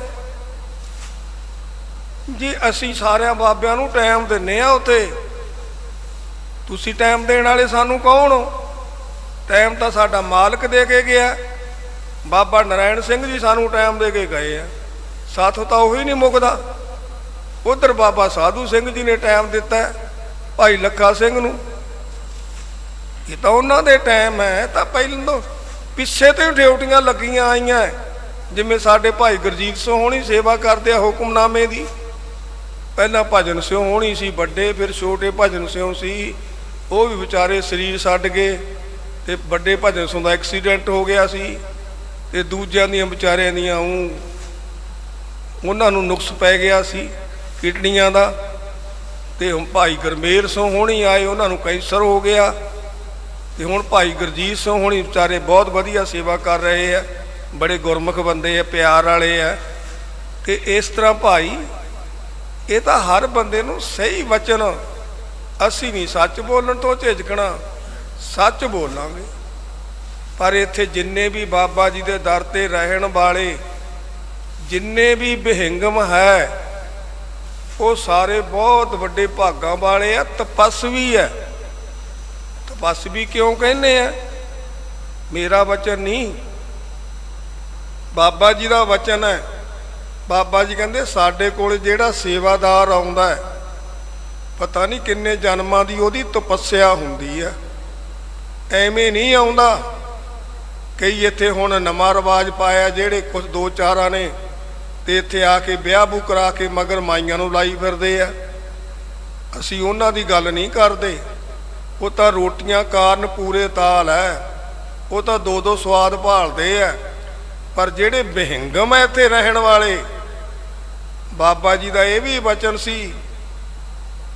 [SPEAKER 1] ਜੀ, ਅਸੀਂ ਸਾਰਿਆਂ ਬਾਬਿਆਂ ਨੂੰ ਟਾਈਮ ਦਿੰਦੇ ਆ, ਉੱਥੇ ਤੁਸੀਂ ਟਾਈਮ ਦੇਣ ਵਾਲੇ ਸਾਨੂੰ ਕੌਣ ਹੋ? ਟਾਈਮ ਤਾਂ ਸਾਡਾ ਮਾਲਕ ਦੇ ਕੇ ਗਿਆ। ਬਾਬਾ ਨਰਾਇਣ ਸਿੰਘ ਜੀ ਸਾਨੂੰ ਟਾਈਮ ਦੇ ਕੇ ਗਏ ਆ, ਸਾਥੋਂ ਤਾਂ ਉਹੀ ਨਹੀਂ ਮੁੱਕਦਾ। ਉਧਰ ਬਾਬਾ ਸਾਧੂ ਸਿੰਘ ਜੀ ਨੇ ਟਾਈਮ ਦਿੱਤਾ ਭਾਈ ਲੱਖਾ ਸਿੰਘ ਨੂੰ, ਇਹ ਤਾਂ ਉਹਨਾਂ ਦੇ ਟਾਈਮ ਹੈ। ਤਾਂ ਪਹਿਲਾਂ ਤੋਂ ਪਿੱਛੇ ਤੋਂ ਡਿਊਟੀਆਂ ਲੱਗੀਆਂ ਆਈਆਂ, ਜਿਵੇਂ ਸਾਡੇ ਭਾਈ ਗੁਰਜੀਤ ਸਿੰਘ ਹੋਣੀ ਸੇਵਾ ਕਰਦੇ ਆ ਹੁਕਮਨਾਮੇ ਦੀ, ਪਹਿਲਾਂ ਭਜਨ ਸਿਉ ਹੋਣੀ ਸੀ ਵੱਡੇ, ਫਿਰ ਛੋਟੇ ਭਜਨ ਸਿਉ ਸੀ, ਉਹ ਵੀ ਵਿਚਾਰੇ ਸਰੀਰ ਛੱਡ ਗਏ। ਤੇ ਵੱਡੇ ਭਜਨ ਸਿਉ ਦਾ ਐਕਸੀਡੈਂਟ ਹੋ ਗਿਆ ਸੀ, ਤੇ ਦੂਜਿਆਂ ਦੀਆਂ ਵਿਚਾਰਿਆਂ ਦੀਆਂ ਉਹਨਾਂ ਨੂੰ ਨੁਕਸ ਪੈ ਗਿਆ ਸੀ ਕਿਡਨੀਆਂ ਦਾ। ਤੇ ਹੁਣ ਭਾਈ ਗੁਰਮੇਲ ਸਿਉ ਹੋਣੀ ਆਏ, ਉਹਨਾਂ ਨੂੰ ਕੈਂਸਰ ਹੋ ਗਿਆ। ਤੇ ਹੁਣ ਭਾਈ ਗੁਰਜੀਤ ਸਿਉ ਹੋਣੀ ਵਿਚਾਰੇ ਬਹੁਤ ਵਧੀਆ ਸੇਵਾ ਕਰ ਰਹੇ ਆ, ਬੜੇ ਗੁਰਮੁਖ ਬੰਦੇ ਆ, ਪਿਆਰ ਵਾਲੇ ਆ। ਤੇ ਇਸ ਤਰ੍ਹਾਂ ਭਾਈ ਇਹ ਤਾਂ ਹਰ ਬੰਦੇ ਨੂੰ ਸਹੀ ਵਚਨ, ਅਸੀਂ ਨਹੀਂ ਸੱਚ ਬੋਲਣ ਤੋਂ ਝਿਜਕਣਾ, ਸੱਚ ਬੋਲਾਂਗੇ। ਪਰ ਇੱਥੇ ਜਿੰਨੇ ਵੀ ਬਾਬਾ ਜੀ ਦੇ ਦਰ ਤੇ ਰਹਿਣ ਵਾਲੇ, ਜਿੰਨੇ ਵੀ ਵਿਹੰਗਮ ਹੈ, ਉਹ ਸਾਰੇ ਬਹੁਤ ਵੱਡੇ ਭਾਗਾਂ ਵਾਲੇ ਆ, ਤਪਸਵੀ ਹੈ। ਤਪਸਵੀ ਕਿਉਂ ਕਹਿੰਦੇ ਆ? ਮੇਰਾ ਵਚਨ ਨਹੀਂ, ਬਾਬਾ ਜੀ ਦਾ ਵਚਨ ਹੈ। ਬਾਬਾ ਜੀ ਕਹਿੰਦੇ ਸਾਡੇ ਕੋਲ ਜਿਹੜਾ ਸੇਵਾਦਾਰ ਆਉਂਦਾ ਹੈ, ਪਤਾ ਨਹੀਂ ਕਿੰਨੇ ਜਨਮਾਂ ਦੀ ਉਹਦੀ ਤਪੱਸਿਆ ਹੁੰਦੀ ਹੈ, ਐਵੇਂ ਨਹੀਂ ਆਉਂਦਾ। ਕਈ ਇੱਥੇ ਹੁਣ ਨਵਾਂ ਰਿਵਾਜ ਪਾਇਆ, ਜਿਹੜੇ ਕੁਝ ਦੋ ਚਾਰਾਂ ਨੇ, ਤੇ ਇੱਥੇ ਆ ਕੇ ਵਿਆਹ ਬੂ ਕਰਾ ਕੇ ਮਗਰ ਮਾਈਆਂ ਨੂੰ ਲਾਈ ਫਿਰਦੇ ਆ। ਅਸੀਂ ਉਹਨਾਂ ਦੀ ਗੱਲ ਨਹੀਂ ਕਰਦੇ, ਉਹ ਤਾਂ ਰੋਟੀਆਂ ਕਾਰਨ ਪੂਰੇ ਤਾਲ ਹੈ, ਉਹ ਤਾਂ ਦੋ ਦੋ ਸਵਾਦ ਭਾਲਦੇ ਆ। ਪਰ ਜਿਹੜੇ ਵਿਹੰਗਮ ਹੈ ਇੱਥੇ ਰਹਿਣ ਵਾਲੇ, ਬਾਬਾ ਜੀ ਦਾ ਇਹ ਵੀ ਵਚਨ ਸੀ,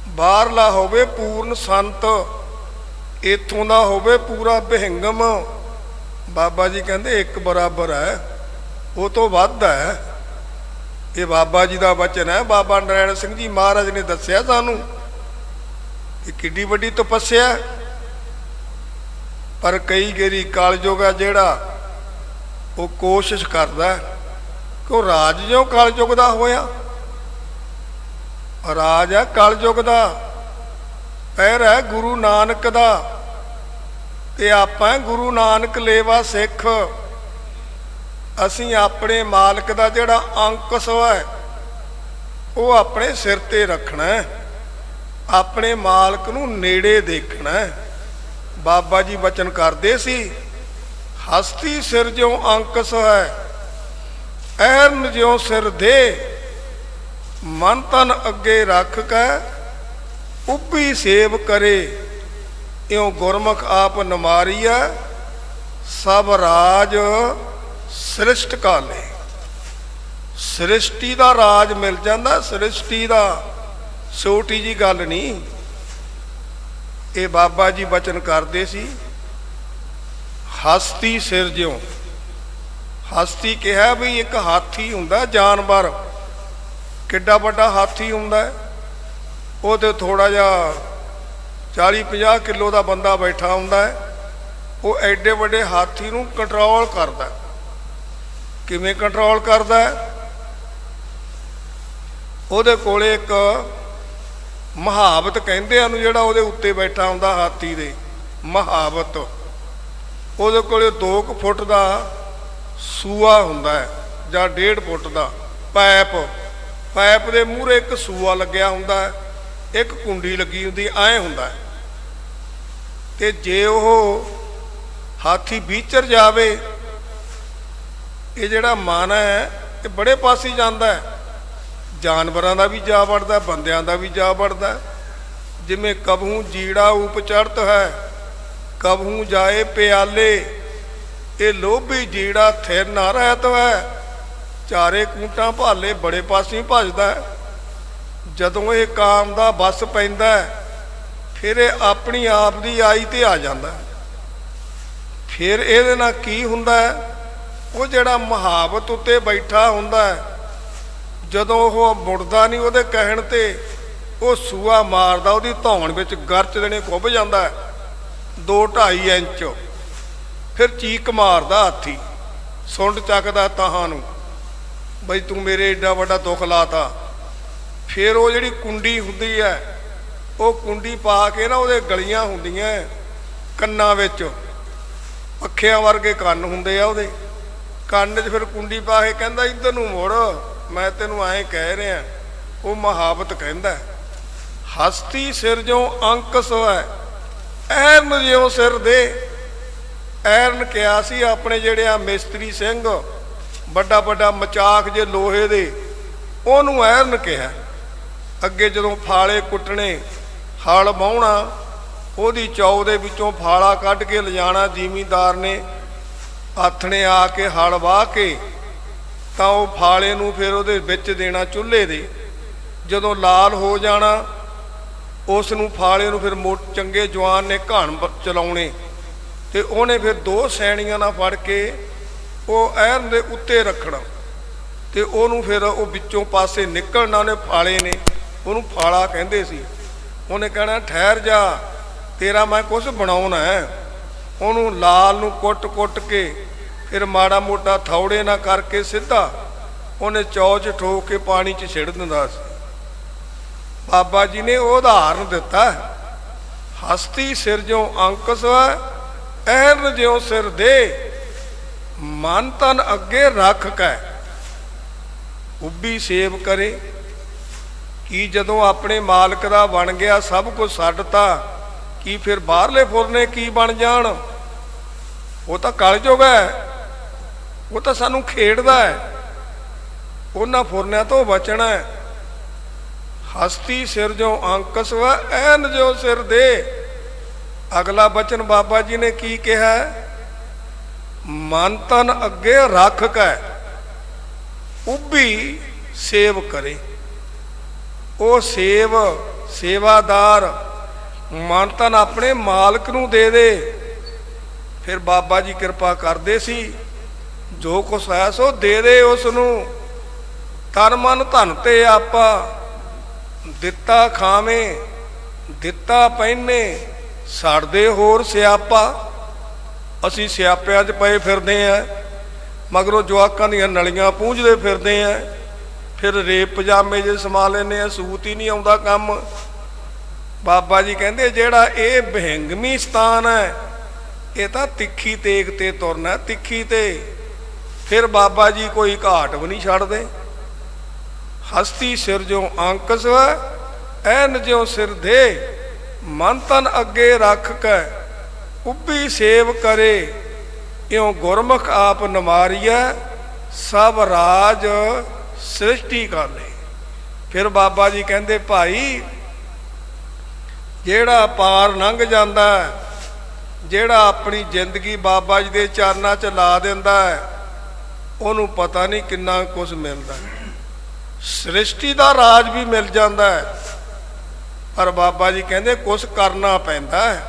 [SPEAKER 1] ਬਾਹਰਲਾ ਹੋਵੇ ਪੂਰਨ ਸੰਤ, ਇੱਥੋਂ ਦਾ ਹੋਵੇ ਪੂਰਾ ਵਿਹੰਗਮ। ਬਾਬਾ ਜੀ ਕਹਿੰਦੇ ਇੱਕ ਬਰਾਬਰ ਹੈ, ਉਹ ਤੋਂ ਵੱਧ ਹੈ। ਇਹ ਬਾਬਾ ਜੀ ਦਾ ਵਚਨ ਹੈ। ਬਾਬਾ ਨਰੈਣ ਸਿੰਘ ਜੀ ਮਹਾਰਾਜ ਨੇ ਦੱਸਿਆ ਸਾਨੂੰ ਕਿ ਕਿੱਡੀ ਵੱਡੀ ਤਪੱਸਿਆ। ਪਰ ਕਈ ਗੇਰੀ ਕਲਯੁਗ ਹੈ ਜਿਹੜਾ, ਉਹ ਕੋਸ਼ਿਸ਼ ਕਰਦਾ ਕਿ ਉਹ ਰਾਜ ਜਿਉਂ ਕਲਯੁਗ ਦਾ ਹੋਇਆ, ਰਾਜ ਹੈ ਕਲਯੁਗ ਦਾ, ਪਹਿਰ ਹੈ ਗੁਰੂ ਨਾਨਕ ਦਾ। ਤੇ ਆਪਾਂ ਗੁਰੂ ਨਾਨਕ ਲੇਵਾ ਸਿੱਖ, ਅਸੀਂ ਆਪਣੇ ਮਾਲਕ ਦਾ ਜਿਹੜਾ ਅੰਕਸ ਹੈ, ਉਹ ਆਪਣੇ ਸਿਰ ਤੇ ਰੱਖਣਾ, ਆਪਣੇ ਮਾਲਕ ਨੂੰ ਨੇੜੇ ਦੇਖਣਾ। ਬਾਬਾ ਜੀ ਵਚਨ ਕਰਦੇ ਸੀ, ਹਸਤੀ ਸਿਰ ਜਿਉ ਅੰਕਸ ਹੈ, ਐਰਨ ਜਿਉ ਸਿਰ ਦੇ, ਮਨ ਤਨ ਅੱਗੇ ਰੱਖ ਕੇ ਉੱਭੀ ਸੇਵ ਕਰੇ, ਇਉਂ ਗੁਰਮੁਖ ਆਪ ਨਮਾਰੀਐ, ਸਭ ਰਾਜ ਸ੍ਰਿਸ਼ਟ ਕਾਲੇ। ਸ੍ਰਿਸ਼ਟੀ ਦਾ ਰਾਜ ਮਿਲ ਜਾਂਦਾ, ਸ੍ਰਿਸ਼ਟੀ ਦਾ, ਛੋਟੀ ਜੀ ਗੱਲ ਨਹੀਂ। ਇਹ ਬਾਬਾ ਜੀ ਵਚਨ ਕਰਦੇ ਸੀ, ਹਸਤੀ ਸਿਰ ਜਿਉ। ਹਸਤੀ ਕਿਹਾ ਵੀ ਇੱਕ ਹਾਥੀ ਹੁੰਦਾ ਜਾਨਵਰ, ਕਿੱਡਾ ਵੱਡਾ ਹਾਥੀ ਹੁੰਦਾ, ਉਹਦੇ ਥੋੜਾ ਜਿਹਾ 40-50 ਕਿਲੋ ਦਾ ਬੰਦਾ ਬੈਠਾ ਹੁੰਦਾ ਹੈ, ਉਹ ਐਡੇ ਵੱਡੇ ਹਾਥੀ ਨੂੰ ਕੰਟਰੋਲ ਕਰਦਾ। ਕਿਵੇਂ ਕੰਟਰੋਲ ਕਰਦਾ? ਉਹਦੇ ਕੋਲੇ ਇੱਕ ਮਹਾਵਤ ਕਹਿੰਦੇ ਹਨ, ਜਿਹੜਾ ਉਹਦੇ ਉੱਤੇ ਬੈਠਾ ਹੁੰਦਾ ਹਾਥੀ ਦੇ, ਮਹਾਵਤ। ਉਹਦੇ ਕੋਲੇ 2 ਫੁੱਟ ਦਾ ਸੂਆ ਹੁੰਦਾ ਹੈ, ਜਾਂ 1.5 ਫੁੱਟ ਦਾ ਪਾਈਪ। ਪਾਈਪ ਦੇ ਮੂਹਰੇ ਇੱਕ ਸੂਆ ਲੱਗਿਆ ਹੁੰਦਾ ਹੈ, ਇੱਕ ਕੁੰਡੀ ਲੱਗੀ ਹੁੰਦੀ, ਐਂ ਹੁੰਦਾ ਹੈ। ਤੇ ਜੇ ਉਹ ਹਾਥੀ ਵਿਚਰ ਜਾਵੇ, ਇਹ ਜਿਹੜਾ ਮਨ ਹੈ ਇਹ ਬੜੇ ਪਾਸੇ ਜਾਂਦਾ ਹੈ, ਜਾਨਵਰਾਂ ਦਾ ਵੀ ਜਾ ਵੜਦਾ, ਬੰਦਿਆਂ ਦਾ ਵੀ ਜਾ ਵੜਦਾ। ਜਿਵੇਂ ਕਬਹੂ ਜੀੜਾ ਊਪ ਚੜ੍ਹਤ ਹੈ, ਕਬਹੂ ਜਾਏ ਪਿਆਲੇ, ਇਹ ਲੋਭੀ ਜੀੜਾ ਥਿਰ ਨਾ ਰਹਿਤ ਹੈ, ਚਾਰੇ ਕੂਟਾਂ ਭਾਲੇ, ਬੜੇ ਪਾਸੇ ਭੱਜਦਾ। ਜਦੋਂ ਇਹ ਕਾਮ ਦਾ ਵਸ ਪੈਂਦਾ, ਫਿਰ ਇਹ ਆਪਣੀ ਆਪ ਦੀ ਆਈ ਤੇ ਆ ਜਾਂਦਾ। ਫਿਰ ਇਹਦੇ ਨਾਲ ਕੀ ਹੁੰਦਾ? ਉਹ ਜਿਹੜਾ ਮਹਾਵਤ ਉੱਤੇ ਬੈਠਾ ਹੁੰਦਾ, ਜਦੋਂ ਉਹ ਮੁੜਦਾ ਨਹੀਂ ਉਹਦੇ ਕਹਿਣ ਤੇ, ਉਹ ਸੂਆ ਮਾਰਦਾ, ਉਹਦੀ ਧੌਣ ਵਿੱਚ ਗਰਚ ਦੇਣੇ ਕੁੱਭ ਜਾਂਦਾ 2-2.5 ਇੰਚ। ਫਿਰ ਚੀਕ ਮਾਰਦਾ ਹਾਥੀ, ਸੁੰਡ ਚੱਕਦਾ ਤਾਹਾਂ ਨੂੰ, ਬਈ ਤੂੰ ਮੇਰੇ ਏਡਾ ਵੱਡਾ ਦੁੱਖ ਲਾਤਾ। ਫਿਰ ਉਹ ਜਿਹੜੀ ਕੁੰਡੀ ਹੁੰਦੀ ਹੈ, ਉਹ ਕੁੰਡੀ ਪਾ ਕੇ ਨਾ, ਉਹਦੇ ਗਲੀਆਂ ਹੁੰਦੀਆਂ ਕੰਨਾਂ ਵਿੱਚ, ਪੱਖਿਆਂ ਵਰਗੇ ਕੰਨ ਹੁੰਦੇ ਆ ਉਹਦੇ ਕੰਨ 'ਚ। ਫਿਰ ਕੁੰਡੀ ਪਾ ਕੇ ਕਹਿੰਦਾ ਇੱਧਰ ਨੂੰ ਮੁੜ, ਮੈਂ ਤੈਨੂੰ ਐਂ ਕਹਿ ਰਿਹਾ। ਉਹ ਮਹਾਵਤ ਕਹਿੰਦਾ, ਹਸਤੀ ਸਿਰ ਜੋ ਅੰਕਸ ਹੈ, ਐਰਨ ਜਿਉ ਸਿਰ ਦੇ। ਐਰਨ ਕਿਹਾ ਸੀ ਆਪਣੇ ਜਿਹੜੇ ਆ ਮਿਸਤਰੀ ਸਿੰਘ, ਵੱਡਾ ਵੱਡਾ ਮਚਾਕ ਜੇ ਲੋਹੇ ਦੇ, ਉਹਨੂੰ ਐਰਨ ਕਿਹਾ। ਅੱਗੇ ਜਦੋਂ ਫਾਲੇ ਕੁੱਟਣੇ, ਹਲ ਵਾਹੁਣਾ, ਉਹਦੀ ਚੌ ਦੇ ਵਿੱਚੋਂ ਫਾਲਾ ਕੱਢ ਕੇ ਲਿਜਾਣਾ ਜ਼ਿਮੀਂਦਾਰ ਨੇ, ਆਥਣੇ ਆ ਕੇ ਹਲ ਵਾਹ ਕੇ ਤਾਂ ਉਹ ਫਾਲੇ ਨੂੰ ਫਿਰ ਉਹਦੇ ਵਿੱਚ ਦੇਣਾ ਚੁੱਲ੍ਹੇ ਦੇ। ਜਦੋਂ ਲਾਲ ਹੋ ਜਾਣਾ ਉਸ ਨੂੰ, ਫਾਲੇ ਨੂੰ ਫਿਰ ਚੰਗੇ ਜਵਾਨ ਨੇ ਘਣ ਚਲਾਉਣੇ, ਤੇ ਉਹਨੇ ਫਿਰ ਦੋ ਸੈਣੀਆਂ ਨਾਲ ਫੜ ਕੇ ਉਹ ਐਰਨ ਦੇ ਉੱਤੇ ਰੱਖਣਾ, ਤੇ ਉਹਨੂੰ ਫਿਰ ਉਹ ਵਿੱਚੋਂ ਪਾਸੇ ਨਿਕਲਣਾ। ਉਹਨੇ ਫਾਲੇ ਨੇ, ਉਹਨੂੰ ਫਾਲਾ ਕਹਿੰਦੇ ਸੀ। ਉਹਨੇ ਕਹਿਣਾ ਠਹਿਰ ਜਾ, ਤੇਰਾ ਮੈਂ ਕੁਛ ਬਣਾਉਣਾ ਹੈ। ਉਹਨੂੰ ਲਾਲ ਨੂੰ ਕੁੱਟ ਕੇ ਫਿਰ ਮਾੜਾ ਮੋਟਾ ਥੌੜੇ ਨਾ ਕਰਕੇ ਸਿੱਧਾ ਉਹਨੇ ਚੌਚ ਠੋਕ ਕੇ ਪਾਣੀ 'ਚ ਛਿੜ ਦਿੰਦਾ ਸੀ। ਬਾਬਾ ਜੀ ਨੇ ਉਹ ਉਦਾਹਰਨ ਦਿੱਤਾ, ਹਸਤੀ ਸਿਰਜੋਂ ਅੰਕਸ ਐਰਨ ਜਿਉ ਸਿਰ ਦੇ, ਮਨ ਤਨ ਅੱਗੇ ਰੱਖ ਕੇ ਉੱਭੀ ਸੇਵ ਕਰੇ। ਕੀ ਜਦੋਂ ਆਪਣੇ ਮਾਲਕ ਦਾ ਬਣ ਗਿਆ, ਸਭ ਕੁਝ ਛੱਡਤਾ, ਕੀ ਫਿਰ ਬਾਹਰਲੇ ਫੁਰਨੇ ਕੀ ਬਣ ਜਾਣ? ਉਹ ਤਾਂ ਕਲਯੁਗ ਹੈ, ਉਹ ਤਾਂ ਸਾਨੂੰ ਖੇਡਦਾ ਹੈ, ਉਹਨਾਂ ਫੁਰਨਿਆਂ ਤੋਂ ਬਚਣਾ ਹੈ। ਹਸਤੀ ਸਿਰ ਜੋ ਅੰਕਸ ਵਾ ਐਨ ਜੋ ਸਿਰ ਦੇ। ਅਗਲਾ ਬਚਨ ਬਾਬਾ ਜੀ ਨੇ ਕੀ ਕਿਹਾ? ਮਨ ਤਨ ਅੱਗੇ ਰੱਖ ਕੇ ਉੱਭੀ ਸੇਵ ਕਰੇ। ਉਹ ਸੇਵਾਦਾਰ ਮਨ ਤਨ ਆਪਣੇ ਮਾਲਕ ਨੂੰ ਦੇ ਦੇ। ਫਿਰ ਬਾਬਾ ਜੀ ਕਿਰਪਾ ਕਰਦੇ ਸੀ, ਜੋ ਕੁਛ ਹੈ ਸੋ ਦੇ ਦੇ ਉਸ ਨੂੰ। ਤਨ ਮਨ ਧਨ ਤੇ ਆਪਾ, ਦਿੱਤਾ ਖਾਵੇਂ ਦਿੱਤਾ ਪਹਿਨੇ, ਸੜਦੇ ਹੋਰ ਸਿਆਪਾ। ਅਸੀਂ ਸਿਆਪਿਆਂ 'ਚ ਪਏ ਫਿਰਦੇ ਆ, ਮਗਰੋਂ ਜਵਾਕਾਂ ਦੀਆਂ ਨਲੀਆਂ ਪੂੰਝਦੇ ਫਿਰਦੇ ਆ, ਫਿਰ ਰੇਪ ਪਜਾਮੇ ਜੇ ਸਮਾ ਲੈਂਦੇ ਆ, ਸੂਤ ਹੀ ਨਹੀਂ ਆਉਂਦਾ ਕੰਮ। ਬਾਬਾ ਜੀ ਕਹਿੰਦੇ ਜਿਹੜਾ ਇਹ ਬਹਿੰਗਮੀ ਸਥਾਨ ਹੈ, ਇਹ ਤਾਂ ਤਿੱਖੀ ਤੇਗ ਤੇ ਤੁਰਨਾ, ਤਿੱਖੀ ਤੇ। ਫਿਰ ਬਾਬਾ ਜੀ ਕੋਈ ਘਾਟ ਵੀ ਨਹੀਂ ਛੱਡਦੇ। ਹਸਤੀ ਸਿਰ ਜੋ ਅੰਕਸ ਐਨ ਜਿਉ ਸਿਰ ਦੇ, ਮਨ ਤਨ ਅੱਗੇ ਰੱਖ ਕੇ ਉੱਭੀ ਸੇਵ ਕਰੇ। ਇਉਂ ਗੁਰਮੁਖ ਆਪ ਨਮਾਰੀਐ, ਸਭ ਰਾਜ ਸ੍ਰਿਸ਼ਟੀ ਕਾਲੇ। ਫਿਰ ਬਾਬਾ ਜੀ ਕਹਿੰਦੇ ਭਾਈ ਜਿਹੜਾ ਪਾਰ ਲੰਘ ਜਾਂਦਾ, ਜਿਹੜਾ ਆਪਣੀ ਜ਼ਿੰਦਗੀ ਬਾਬਾ ਜੀ ਦੇ ਚਰਨਾਂ 'ਚ ਲਾ ਦਿੰਦਾ ਹੈ, ਉਹਨੂੰ ਪਤਾ ਨਹੀਂ ਕਿੰਨਾ ਕੁਝ ਮਿਲਦਾ। ਸ੍ਰਿਸ਼ਟੀ ਦਾ ਰਾਜ ਵੀ ਮਿਲ ਜਾਂਦਾ ਹੈ, ਪਰ ਬਾਬਾ ਜੀ ਕਹਿੰਦੇ ਕੁਛ ਕਰਨਾ ਪੈਂਦਾ ਹੈ।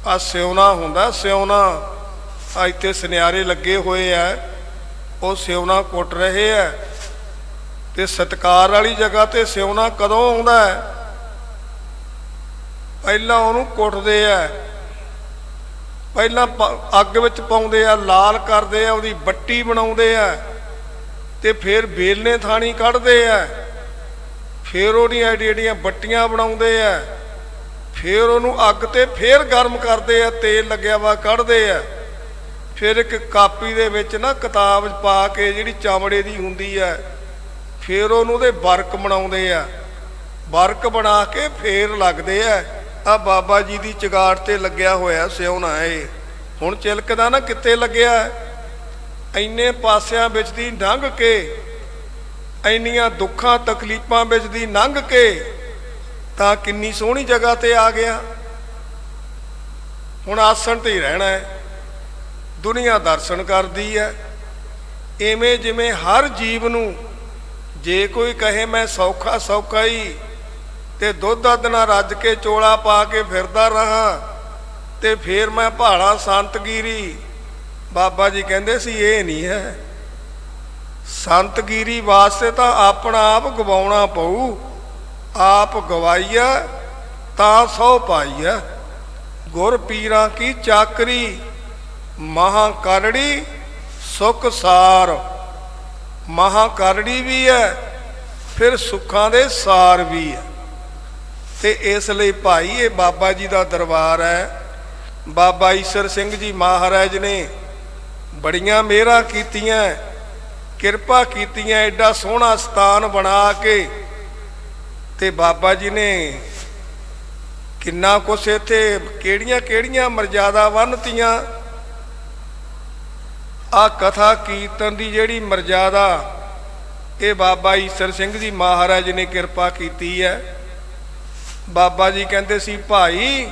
[SPEAKER 1] ਆ ਸਿਉਣਾ ਹੁੰਦਾ, ਸਿਉਣਾ ਆ ਇੱਥੇ ਸੁਨਿਆਰੇ ਲੱਗੇ ਹੋਏ ਆ, ਉਹ ਸਿਉਣਾ ਕੁੱਟ ਰਹੇ ਆ। ਤੇ ਸਤਿਕਾਰ ਵਾਲੀ ਜਗ੍ਹਾ ਤੇ ਸਿਉਣਾ ਕਦੋਂ ਆਉਂਦਾ ਹੈ? ਪਹਿਲਾਂ ਉਹਨੂੰ ਕੁੱਟਦੇ ਆ, ਪਹਿਲਾਂ ਅੱਗ ਵਿੱਚ ਪਾਉਂਦੇ ਆ, ਲਾਲ ਕਰਦੇ ਆ, ਉਹਦੀ ਬੱਟੀ ਬਣਾਉਂਦੇ ਆ, ਤੇ ਫਿਰ ਬੇਲਨੇ ਥਾਣੀ ਕੱਢਦੇ ਆ, ਫਿਰ ਉਹਦੀਆਂ ਐਡੀਆਂ ਬੱਟੀਆਂ ਬਣਾਉਂਦੇ ਆ, ਫਿਰ ਉਹਨੂੰ ਅੱਗ ਤੇ ਫਿਰ ਗਰਮ ਕਰਦੇ ਆ, ਤੇਲ ਲੱਗਿਆ ਵਾ ਕੱਢਦੇ ਆ, ਫਿਰ ਇੱਕ ਕਾਪੀ ਦੇ ਵਿੱਚ ਨਾ ਕਿਤਾਬ ਪਾ ਕੇ ਜਿਹੜੀ ਚਮੜੇ ਦੀ ਹੁੰਦੀ ਆ, ਫਿਰ ਉਹਨੂੰ ਉਹਦੇ ਵਰਕ ਬਣਾਉਂਦੇ ਆ, ਵਰਕ ਬਣਾ ਕੇ ਫਿਰ ਲੱਗਦੇ ਆ। ਆ ਬਾਬਾ ਜੀ ਦੀ ਚਗਾਟ ਤੇ ਲੱਗਿਆ ਹੋਇਆ ਸਿਉਣਾ। ਇਹ ਹੁਣ ਚਿਲਕਦਾ ਨਾ ਕਿੱਥੇ ਲੱਗਿਆ। ਇੰਨੇ ਪਾਸਿਆਂ ਵਿੱਚ ਦੀ ਲੰਘ ਕੇ, ਇੰਨੀਆਂ ਦੁੱਖਾਂ ਤਕਲੀਫਾਂ ਵਿੱਚ ਦੀ ਲੰਘ ਕੇ ਤਾਂ ਕਿੰਨੀ ਸੋਹਣੀ ਜਗ੍ਹਾ ਤੇ ਆ ਗਿਆ। ਹੁਣ ਆਸਣ ਤੇ ਹੀ ਰਹਿਣਾ ਹੈ, ਦੁਨੀਆ ਦਰਸ਼ਨ ਕਰਦੀ ਹੈ। ਇਵੇਂ ਜਿਵੇਂ ਹਰ ਜੀਵ ਨੂੰ ਜੇ ਕੋਈ ਕਹੇ ਮੈਂ ਸੌਖਾ ਸੌਖਾ ਹੀ, ਤੇ ਦੁੱਧ ਦੱਧ ਨਾਲ ਰੱਜ ਕੇ ਚੋਲਾ ਪਾ ਕੇ ਫਿਰਦਾ ਰਹਾ, ਤੇ ਫਿਰ ਮੈਂ ਭਾਲਾ ਸੰਤਗੀਰੀ। ਬਾਬਾ ਜੀ ਕਹਿੰਦੇ ਸੀ ਇਹ ਨਹੀਂ ਹੈ। ਸੰਤਗੀਰੀ ਵਾਸਤੇ ਤਾਂ ਆਪਣਾ ਆਪ ਗਵਾਉਣਾ ਪਊ। ਆਪ ਗਵਾਈਆ ਤਾਂ ਸਹੁ ਪਾਈਆ। ਗੁਰ ਪੀਰਾਂ ਕੀ ਚਾਕਰੀ, ਮਹਾਂ ਕਰੜੀ ਸੁਖ ਸਾਰ। ਮਹਾਂ ਕਰੜੀ ਵੀ ਹੈ, ਫਿਰ ਸੁੱਖਾਂ ਦੇ ਸਾਰ ਵੀ ਹੈ। ਤੇ ਇਸ ਲਈ ਭਾਈ ਇਹ ਬਾਬਾ ਜੀ ਦਾ ਦਰਬਾਰ ਹੈ। ਬਾਬਾ ਈਸ਼ਰ ਸਿੰਘ ਜੀ ਮਹਾਰਾਜ ਨੇ ਬੜੀਆਂ ਮਿਹਰਾਂ ਕੀਤੀਆਂ, ਕਿਰਪਾ ਕੀਤੀਆਂ, ਐਡਾ ਸੋਹਣਾ ਸਥਾਨ ਬਣਾ ਕੇ। ਤੇ ਬਾਬਾ ਜੀ ਨੇ ਕਿੰਨਾ ਕੁਛ ਇੱਥੇ ਕਿਹੜੀਆਂ ਕਿਹੜੀਆਂ ਮਰਜ਼ਾਦਾ ਬੰਨ੍ਹਤੀਆਂ। ਆ ਕਥਾ ਕੀਰਤਨ ਦੀ ਜਿਹੜੀ ਮਰਜ਼ਾਦਾ ਇਹ ਬਾਬਾ ਈਸਰ ਸਿੰਘ ਜੀ ਮਹਾਰਾਜ ਨੇ ਕਿਰਪਾ ਕੀਤੀ ਹੈ। ਬਾਬਾ ਜੀ ਕਹਿੰਦੇ ਸੀ, ਭਾਈ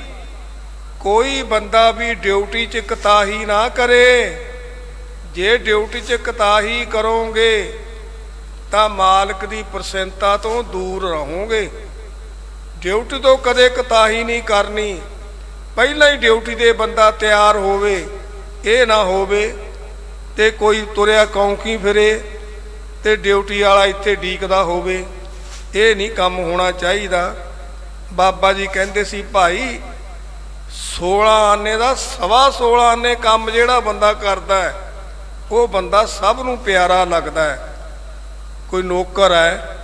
[SPEAKER 1] ਕੋਈ ਬੰਦਾ ਵੀ ਡਿਊਟੀ 'ਚ ਕੁਤਾਹੀ ਨਾ ਕਰੇ। ਜੇ ਡਿਊਟੀ 'ਚ ਕੁਤਾਹੀ ਕਰੋਗੇ ਤਾਂ ਮਾਲਕ ਦੀ ਪ੍ਰਸੰਨਤਾ ਤੋਂ ਦੂਰ ਰਹੋਗੇ। ਡਿਊਟੀ ਤੋਂ ਕਦੇ ਕੁਤਾਹੀ ਨਹੀਂ ਕਰਨੀ। ਪਹਿਲਾਂ ਹੀ ਡਿਊਟੀ ਦੇ ਬੰਦਾ ਤਿਆਰ ਹੋਵੇ, ਇਹ ਨਾ ਹੋਵੇ ਤੇ ਕੋਈ ਤੁਰਿਆ ਕੌਂਕੀ ਫਿਰੇ ਤੇ ਡਿਊਟੀ ਵਾਲਾ ਇੱਥੇ ਡੀਕਦਾ ਹੋਵੇ। ਇਹ ਨਹੀਂ ਕੰਮ ਹੋਣਾ ਚਾਹੀਦਾ। ਬਾਬਾ ਜੀ ਕਹਿੰਦੇ ਸੀ, ਭਾਈ 16 ਆਨੇ ਦਾ 16.5 ਆਨੇ ਕੰਮ ਜਿਹੜਾ ਬੰਦਾ ਕਰਦਾ ਹੈ ਉਹ ਬੰਦਾ ਸਭ ਨੂੰ ਪਿਆਰਾ ਲੱਗਦਾ ਹੈ। ਕੋਈ ਨੌਕਰ ਹੈ,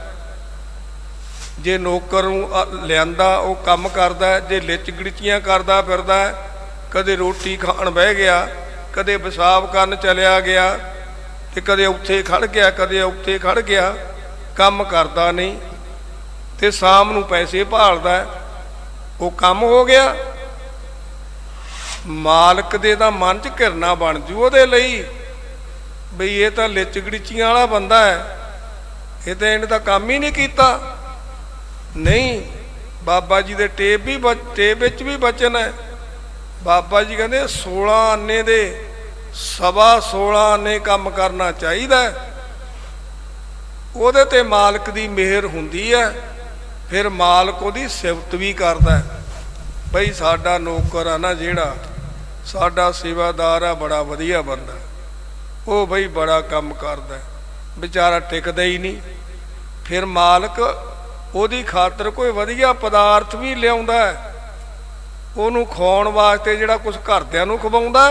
[SPEAKER 1] ਜੇ ਨੌਕਰ ਨੂੰ ਲਿਆਂਦਾ ਉਹ ਕੰਮ ਕਰਦਾ, ਜੇ ਲਿਚ ਗੜੀਚੀਆਂ ਕਰਦਾ ਫਿਰਦਾ, ਕਦੇ ਰੋਟੀ ਖਾਣ ਬਹਿ ਗਿਆ, ਕਦੇ ਪਿਸ਼ਾਬ ਕਰਨ ਚਲਿਆ ਗਿਆ ਤੇ ਕਦੇ ਉੱਥੇ ਖੜ ਗਿਆ, ਕਦੇ ਉੱਥੇ ਖੜ ਗਿਆ, ਕੰਮ ਕਰਦਾ ਨਹੀਂ ਤੇ ਸ਼ਾਮ ਨੂੰ ਪੈਸੇ ਭਾਲਦਾ, ਉਹ ਕੰਮ ਹੋ ਗਿਆ। ਮਾਲਕ ਦੇ ਤਾਂ ਮਨ 'ਚ ਘਿਰਨਾ ਬਣ ਜੂ ਉਹਦੇ ਲਈ, ਬਈ ਇਹ ਤਾਂ ਲਿਚ ਗੜੀਚੀਆਂ ਵਾਲਾ ਬੰਦਾ ਹੈ, ਇਹ ਤਾਂ ਇਹਨੇ ਤਾਂ ਕੰਮ ਹੀ ਨਹੀਂ ਕੀਤਾ। ਨਹੀਂ, ਬਾਬਾ ਜੀ ਦੇ ਟੇਪ ਵਿੱਚ ਵੀ ਬਚਨ ਹੈ। ਬਾਬਾ ਜੀ ਕਹਿੰਦੇ 16 ਆਨੇ ਦੇ 16.5 ਆਨੇ ਕੰਮ ਕਰਨਾ ਚਾਹੀਦਾ। ਉਹਦੇ ਤੇ ਮਾਲਕ ਦੀ ਮਿਹਰ ਹੁੰਦੀ ਹੈ, ਫਿਰ ਮਾਲਕ ਉਹਦੀ ਸਿਫਤ ਵੀ ਕਰਦਾ। ਬਈ ਸਾਡਾ ਨੌਕਰ ਆ ਨਾ, ਜਿਹੜਾ ਸਾਡਾ ਸੇਵਾਦਾਰ ਆ, ਬੜਾ ਵਧੀਆ ਬੰਦਾ, ਉਹ ਬਈ ਬੜਾ ਕੰਮ ਕਰਦਾ, ਵਿਚਾਰਾ ਟਿਕਦਾ ਹੀ ਨਹੀਂ। ਫਿਰ ਮਾਲਕ ਉਹਦੀ ਖਾਤਰ ਕੋਈ ਵਧੀਆ ਪਦਾਰਥ ਵੀ ਲਿਆਉਂਦਾ, ਉਹਨੂੰ ਖਵਾਉਣ ਵਾਸਤੇ ਜਿਹੜਾ ਕੁਝ ਘਰਦਿਆਂ ਨੂੰ ਖਵਾਉਂਦਾ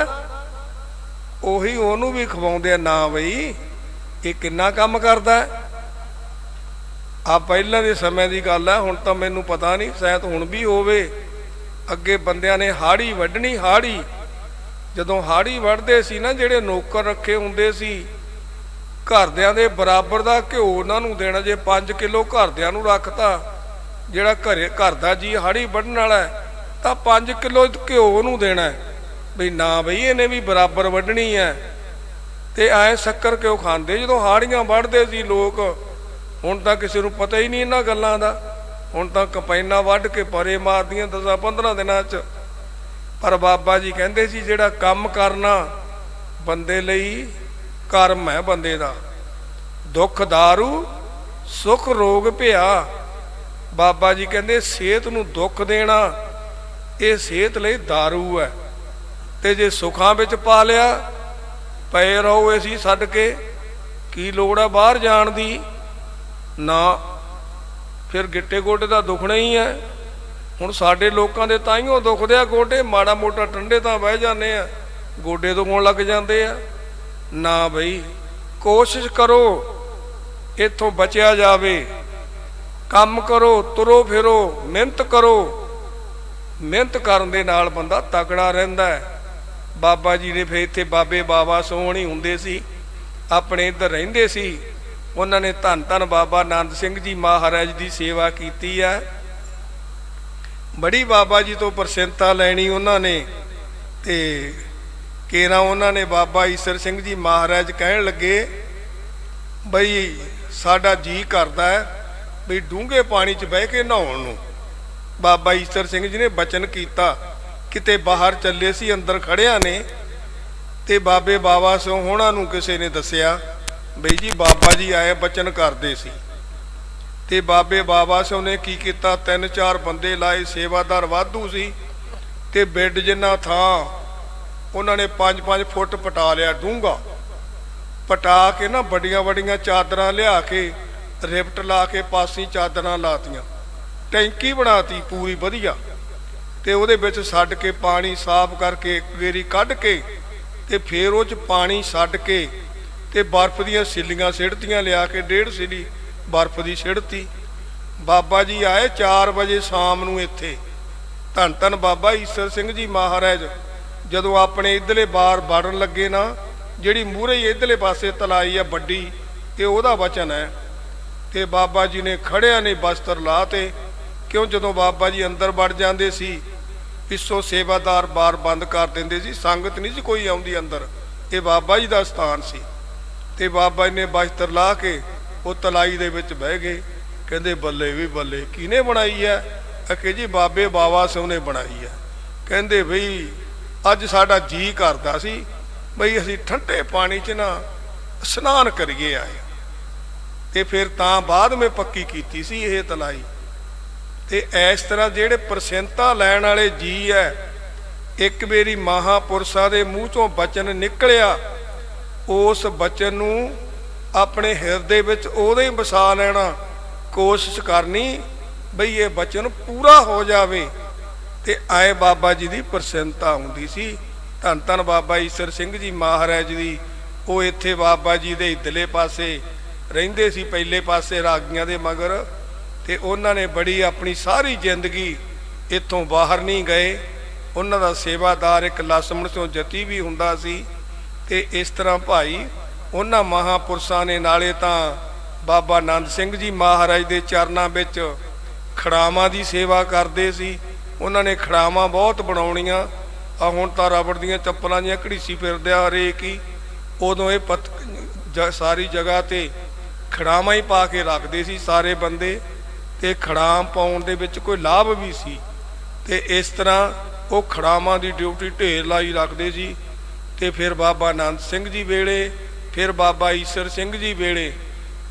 [SPEAKER 1] ਉਹੀ ਉਹਨੂੰ ਵੀ ਖਵਾਉਂਦੇ ਆ। ਨਾ ਬਈ ਇਹ ਕਿੰਨਾ ਕੰਮ ਕਰਦਾ। ਆ ਪਹਿਲਾਂ ਦੇ ਸਮੇਂ ਦੀ ਗੱਲ ਹੈ, ਹੁਣ ਤਾਂ ਮੈਨੂੰ ਪਤਾ ਨਹੀਂ, ਸ਼ਾਇਦ ਹੁਣ ਵੀ ਹੋਵੇ। ਅੱਗੇ ਬੰਦਿਆਂ ਨੇ ਹਾੜੀ ਵੱਢਣੀ, ਹਾੜੀ ਜਦੋਂ ਹਾੜੀ ਵੱਢਦੇ ਸੀ ਨਾ, ਜਿਹੜੇ ਨੌਕਰ ਰੱਖੇ ਹੁੰਦੇ ਸੀ, ਘਰਦਿਆਂ ਦੇ ਬਰਾਬਰ ਦਾ ਘਿਓ ਉਹਨਾਂ ਨੂੰ ਦੇਣਾ। ਜੇ 5 ਕਿਲੋ ਘਰਦਿਆਂ ਨੂੰ ਰੱਖਤਾ, ਜਿਹੜਾ ਘਰ ਦਾ ਜੀ ਹਾੜੀ ਵੱਢਣ ਵਾਲਾ ਤਾਂ 5 ਕਿਲੋ ਘਿਓ ਉਹਨੂੰ ਦੇਣਾ। ਬਈ ਨਾ ਬਈ ਇਹਨੇ ਵੀ ਬਰਾਬਰ ਵੱਢਣੀ ਹੈ। ਤੇ ਐਂ ਸ਼ੱਕਰ ਘਿਓ ਖਾਂਦੇ ਜਦੋਂ ਹਾੜੀਆਂ ਵੱਢਦੇ ਸੀ ਲੋਕ। ਹੁਣ ਤਾਂ ਕਿਸੇ ਨੂੰ ਪਤਾ ਹੀ ਨਹੀਂ ਇਹਨਾਂ ਗੱਲਾਂ ਦਾ। ਹੁਣ ਤਾਂ ਕੰਪਾਈਨਾਂ ਵੱਢ ਕੇ ਪਰੇ ਮਾਰਦੀਆਂ 10-15 ਦਿਨਾਂ 'ਚ। ਪਰ ਬਾਬਾ ਜੀ ਕਹਿੰਦੇ ਸੀ, ਜਿਹੜਾ ਕੰਮ ਕਰਨਾ ਬੰਦੇ ਲਈ ਕਰਮ ਹੈ ਬੰਦੇ ਦਾ। ਦੁੱਖ ਦਾਰੂ ਸੁੱਖ ਰੋਗ ਭਿਆ। ਬਾਬਾ ਜੀ ਕਹਿੰਦੇ ਸਿਹਤ ਨੂੰ ਦੁੱਖ ਦੇਣਾ ਇਹ ਸਿਹਤ ਲਈ ਦਾਰੂ ਹੈ। ਤੇ ਜੇ ਸੁੱਖਾਂ ਵਿੱਚ ਪਾ ਲਿਆ, ਪਏ ਰਹੋ ਅਸੀਂ ਛੱਡ ਕੇ, ਕੀ ਲੋੜ ਹੈ ਬਾਹਰ ਜਾਣ ਦੀ। ਨਾ, ਫਿਰ ਗਿੱਟੇ ਗੋਡੇ ਦਾ ਦੁਖਣਾ ਹੀ ਹੈ। ਹੁਣ ਸਾਡੇ ਲੋਕਾਂ ਦੇ ਤਾਈਓ ਦੁਖਦੇ ਆ ਗੋਡੇ, ਮਾੜਾ ਮੋਟਾ ਠੰਡੇ ਤਾਂ ਬਹਿ ਜਾਂਦੇ ਆ, ਗੋਡੇ ਦੁਖਣ ਲੱਗ ਜਾਂਦੇ ਆ। ਨਾ ਬਈ, ਕੋਸ਼ਿਸ਼ ਕਰੋ ਇੱਥੋਂ ਬਚਿਆ ਜਾਵੇ। ਕੰਮ ਕਰੋ, ਤੁਰੋ ਫਿਰੋ, ਮਿਹਨਤ ਕਰੋ। ਮਿਹਨਤ ਕਰਨ ਦੇ ਨਾਲ ਬੰਦਾ ਤਕੜਾ ਰਹਿੰਦਾ ਹੈ। ਬਾਬਾ ਜੀ ਨੇ ਫਿਰ ਇੱਥੇ ਬਾਬੇ ਬਾਬਾ ਸੋਹਣੀ ਹੁੰਦੇ ਸੀ, ਆਪਣੇ ਇੱਧਰ ਰਹਿੰਦੇ ਸੀ। ਉਹਨਾਂ ਨੇ ਧੰਨ ਧੰਨ ਬਾਬਾ ਆਨੰਦ ਸਿੰਘ ਜੀ ਮਹਾਰਾਜ ਦੀ ਸੇਵਾ ਕੀਤੀ ਹੈ। ਬੜੀ ਬਾਬਾ ਜੀ ਤੋਂ ਪ੍ਰਸੰਨਤਾ ਲੈਣੀ ਉਹਨਾਂ ਨੇ। ਤੇ ਕੇਰਾਂ ਉਹਨਾਂ ਨੇ ਬਾਬਾ ਈਸਰ ਸਿੰਘ ਜੀ ਮਹਾਰਾਜ ਕਹਿਣ ਲੱਗੇ, ਬਈ ਸਾਡਾ ਜੀ ਕਰਦਾ ਹੈ ਬਈ ਡੂੰਘੇ ਪਾਣੀ 'ਚ ਬਹਿ ਕੇ ਨਹਾਉਣ ਨੂੰ। ਬਾਬਾ ਈਸਰ ਸਿੰਘ ਜੀ ਨੇ ਬਚਨ ਕੀਤਾ। ਕਿਤੇ ਬਾਹਰ ਚੱਲੇ ਸੀ, ਅੰਦਰ ਖੜਿਆ ਨੇ ਤੇ ਬਾਬੇ ਬਾਬਾ ਸਿੰਘ ਹੋਣਾ ਨੂੰ ਕਿਸੇ ਨੇ ਦੱਸਿਆ, ਬਈ ਜੀ ਬਾਬਾ ਜੀ ਆਏ ਬਚਨ ਕਰਦੇ ਸੀ। ਤੇ ਬਾਬੇ ਬਾਬਾ ਸਿੰਘ ਨੇ ਕੀ ਕੀਤਾ, 3-4 ਬੰਦੇ ਲਾਏ, ਸੇਵਾਦਾਰ ਵਾਧੂ ਸੀ ਤੇ ਬੈੱਡ ਜਿੰਨਾ ਥਾਂ ਉਹਨਾਂ ਨੇ 5-5 ਫੁੱਟ ਪਟਾ ਲਿਆ, ਡੂੰਘਾ ਪਟਾ ਕੇ ਨਾ ਵੱਡੀਆਂ ਵੱਡੀਆਂ ਚਾਦਰਾਂ ਲਿਆ ਕੇ, ਰਿਪਟ ਲਾ ਕੇ ਪਾਸੀ ਚਾਦਰਾਂ ਲਾਤੀਆਂ, ਟੈਂਕੀ ਬਣਾਤੀ ਪੂਰੀ ਵਧੀਆ। ਤੇ ਉਹਦੇ ਵਿੱਚ ਛੱਡ ਕੇ ਪਾਣੀ ਸਾਫ਼ ਕਰਕੇ ਗੇਰੀ ਕੱਢ ਕੇ ਤੇ ਫਿਰ ਉਹ 'ਚ ਪਾਣੀ ਛੱਡ ਕੇ ਤੇ ਬਰਫ਼ ਦੀਆਂ ਸਿੱਲੀਆਂ ਸਿੱਟਤੀਆਂ, ਲਿਆ ਕੇ 1.5 ਸਿੱਲੀ ਬਰਫ਼ ਦੀ ਸਿੱਟਤੀ। ਬਾਬਾ ਜੀ ਆਏ 4 ਵਜੇ ਸ਼ਾਮ ਨੂੰ ਇੱਥੇ। ਧੰਨ ਧੰਨ ਬਾਬਾ ਈਸਰ ਸਿੰਘ ਜੀ ਮਹਾਰਾਜ ਜਦੋਂ ਆਪਣੇ ਇੱਧਰਲੇ ਬਾਰ ਵੜਨ ਲੱਗੇ ਨਾ, ਜਿਹੜੀ ਮੂਹਰੇ ਹੀ ਇੱਧਰਲੇ ਪਾਸੇ ਤਲਾਈ ਆ ਵੱਡੀ, ਇਹ ਉਹਦਾ ਵਚਨ ਹੈ। ਤੇ ਬਾਬਾ ਜੀ ਨੇ ਖੜਿਆਂ ਨੇ ਬਸਤਰ ਲਾ ਤੇ, ਕਿਉਂ ਜਦੋਂ ਬਾਬਾ ਜੀ ਅੰਦਰ ਵੜ ਜਾਂਦੇ ਸੀ, ਪਿੱਛੋਂ ਸੇਵਾਦਾਰ ਬਾਰ ਬੰਦ ਕਰ ਦਿੰਦੇ ਸੀ, ਸੰਗਤ ਨਹੀਂ ਸੀ ਕੋਈ ਆਉਂਦੀ ਅੰਦਰ, ਇਹ ਬਾਬਾ ਜੀ ਦਾ ਸਥਾਨ ਸੀ। ਤੇ ਬਾਬਾ ਜੀ ਨੇ ਬਸਤਰ ਲਾ ਕੇ ਉਹ ਤਲਾਈ ਦੇ ਵਿੱਚ ਬਹਿ ਗਏ। ਕਹਿੰਦੇ ਬੱਲੇ ਵੀ ਬੱਲੇ, ਕਿਹਨੇ ਬਣਾਈ ਹੈ? ਅਖੇ ਜੀ ਬਾਬੇ ਬਾਵਾ ਸਿੰਘ ਨੇ ਬਣਾਈ ਹੈ। ਕਹਿੰਦੇ ਬਈ ਅੱਜ ਸਾਡਾ ਜੀ ਕਰਦਾ ਸੀ ਬਈ ਅਸੀਂ ਠੰਡੇ ਪਾਣੀ 'ਚ ਨਾ ਇਸ਼ਨਾਨ ਕਰੀਏ ਆਏ, ਤੇ ਫਿਰ ਤਾਂ ਬਾਅਦ ਵਿੱਚ ਪੱਕੀ ਕੀਤੀ ਸੀ ਇਹ ਤਲਾਈ। ਤੇ ਇਸ ਤਰ੍ਹਾਂ ਜਿਹੜੇ ਪ੍ਰਸੰਨਤਾ ਲੈਣ ਵਾਲੇ ਜੀ ਹੈ, ਇੱਕ ਵਾਰੀ ਮਹਾਂਪੁਰਸ਼ਾਂ ਦੇ ਮੂੰਹ ਚੋਂ ਬਚਨ ਨਿਕਲਿਆ, ਉਸ ਬਚਨ ਨੂੰ ਆਪਣੇ ਹਿਰਦੇ ਵਿੱਚ ਉਹਦੇ ਹੀ ਵਸਾ ਲੈਣਾ, ਕੋਸ਼ਿਸ਼ ਕਰਨੀ ਬਈ ਇਹ ਬਚਨ ਪੂਰਾ ਹੋ ਜਾਵੇ। ਤੇ ਆਏ ਬਾਬਾ ਜੀ ਦੀ ਪ੍ਰਸੰਨਤਾ ਆਉਂਦੀ ਸੀ। ਧੰਨ ਧੰਨ ਬਾਬਾ ਈਸਰ ਸਿੰਘ ਜੀ ਮਹਾਰਾਜ ਦੀ, ਉਹ ਇੱਥੇ ਬਾਬਾ ਜੀ ਦੇ ਇੱਧਰਲੇ ਪਾਸੇ ਰਹਿੰਦੇ ਸੀ, ਪਹਿਲੇ ਪਾਸੇ ਰਾਗੀਆਂ ਦੇ ਮਗਰ। ਤੇ ਉਹਨਾਂ ਨੇ ਬੜੀ ਆਪਣੀ ਸਾਰੀ ਜ਼ਿੰਦਗੀ ਇੱਥੋਂ ਬਾਹਰ ਨਹੀਂ ਗਏ। ਉਹਨਾਂ ਦਾ ਸੇਵਾਦਾਰ ਇੱਕ ਲਸਮਣ ਤੋਂ ਜਤੀ ਵੀ ਹੁੰਦਾ ਸੀ। ਤੇ ਇਸ ਤਰ੍ਹਾਂ ਭਾਈ ਉਹਨਾਂ ਮਹਾਂਪੁਰਸ਼ਾਂ ਨੇ ਨਾਲੇ ਤਾਂ ਬਾਬਾ ਆਨੰਦ ਸਿੰਘ ਜੀ ਮਹਾਰਾਜ ਦੇ ਚਰਨਾਂ ਵਿੱਚ ਖੜਾਵਾਂ ਦੀ ਸੇਵਾ ਕਰਦੇ ਸੀ। ਉਹਨਾਂ ਨੇ ਖੜਾਵਾਂ ਬਹੁਤ ਬਣਾਉਣੀਆਂ। ਆ ਹੁਣ ਤਾਂ ਰਬੜ ਦੀਆਂ ਚੱਪਲਾਂ ਜਿਹੀਆਂ ਘੜੀਸੀ ਫਿਰਦੇ ਆ ਹਰੇਕ ਹੀ, ਉਦੋਂ ਇਹ ਸਾਰੀ ਜਗ੍ਹਾ ਤੇ ਖੜਾਵਾਂ ਹੀ ਪਾ ਕੇ ਰੱਖਦੇ ਸੀ ਸਾਰੇ ਬੰਦੇ। ਤੇ ਖੜਾਮ ਪਾਉਣ ਦੇ ਵਿੱਚ ਕੋਈ ਲਾਭ ਵੀ ਸੀ। ਤੇ ਇਸ ਤਰ੍ਹਾਂ ਉਹ ਖੜਾਵਾਂ ਦੀ ਡਿਊਟੀ ਢੇਰ ਲਾਈ ਰੱਖਦੇ ਸੀ। ਤੇ ਫਿਰ ਬਾਬਾ ਆਨੰਦ ਸਿੰਘ ਜੀ ਵੇਲੇ, ਫਿਰ ਬਾਬਾ ਈਸਰ ਸਿੰਘ ਜੀ ਵੇਲੇ,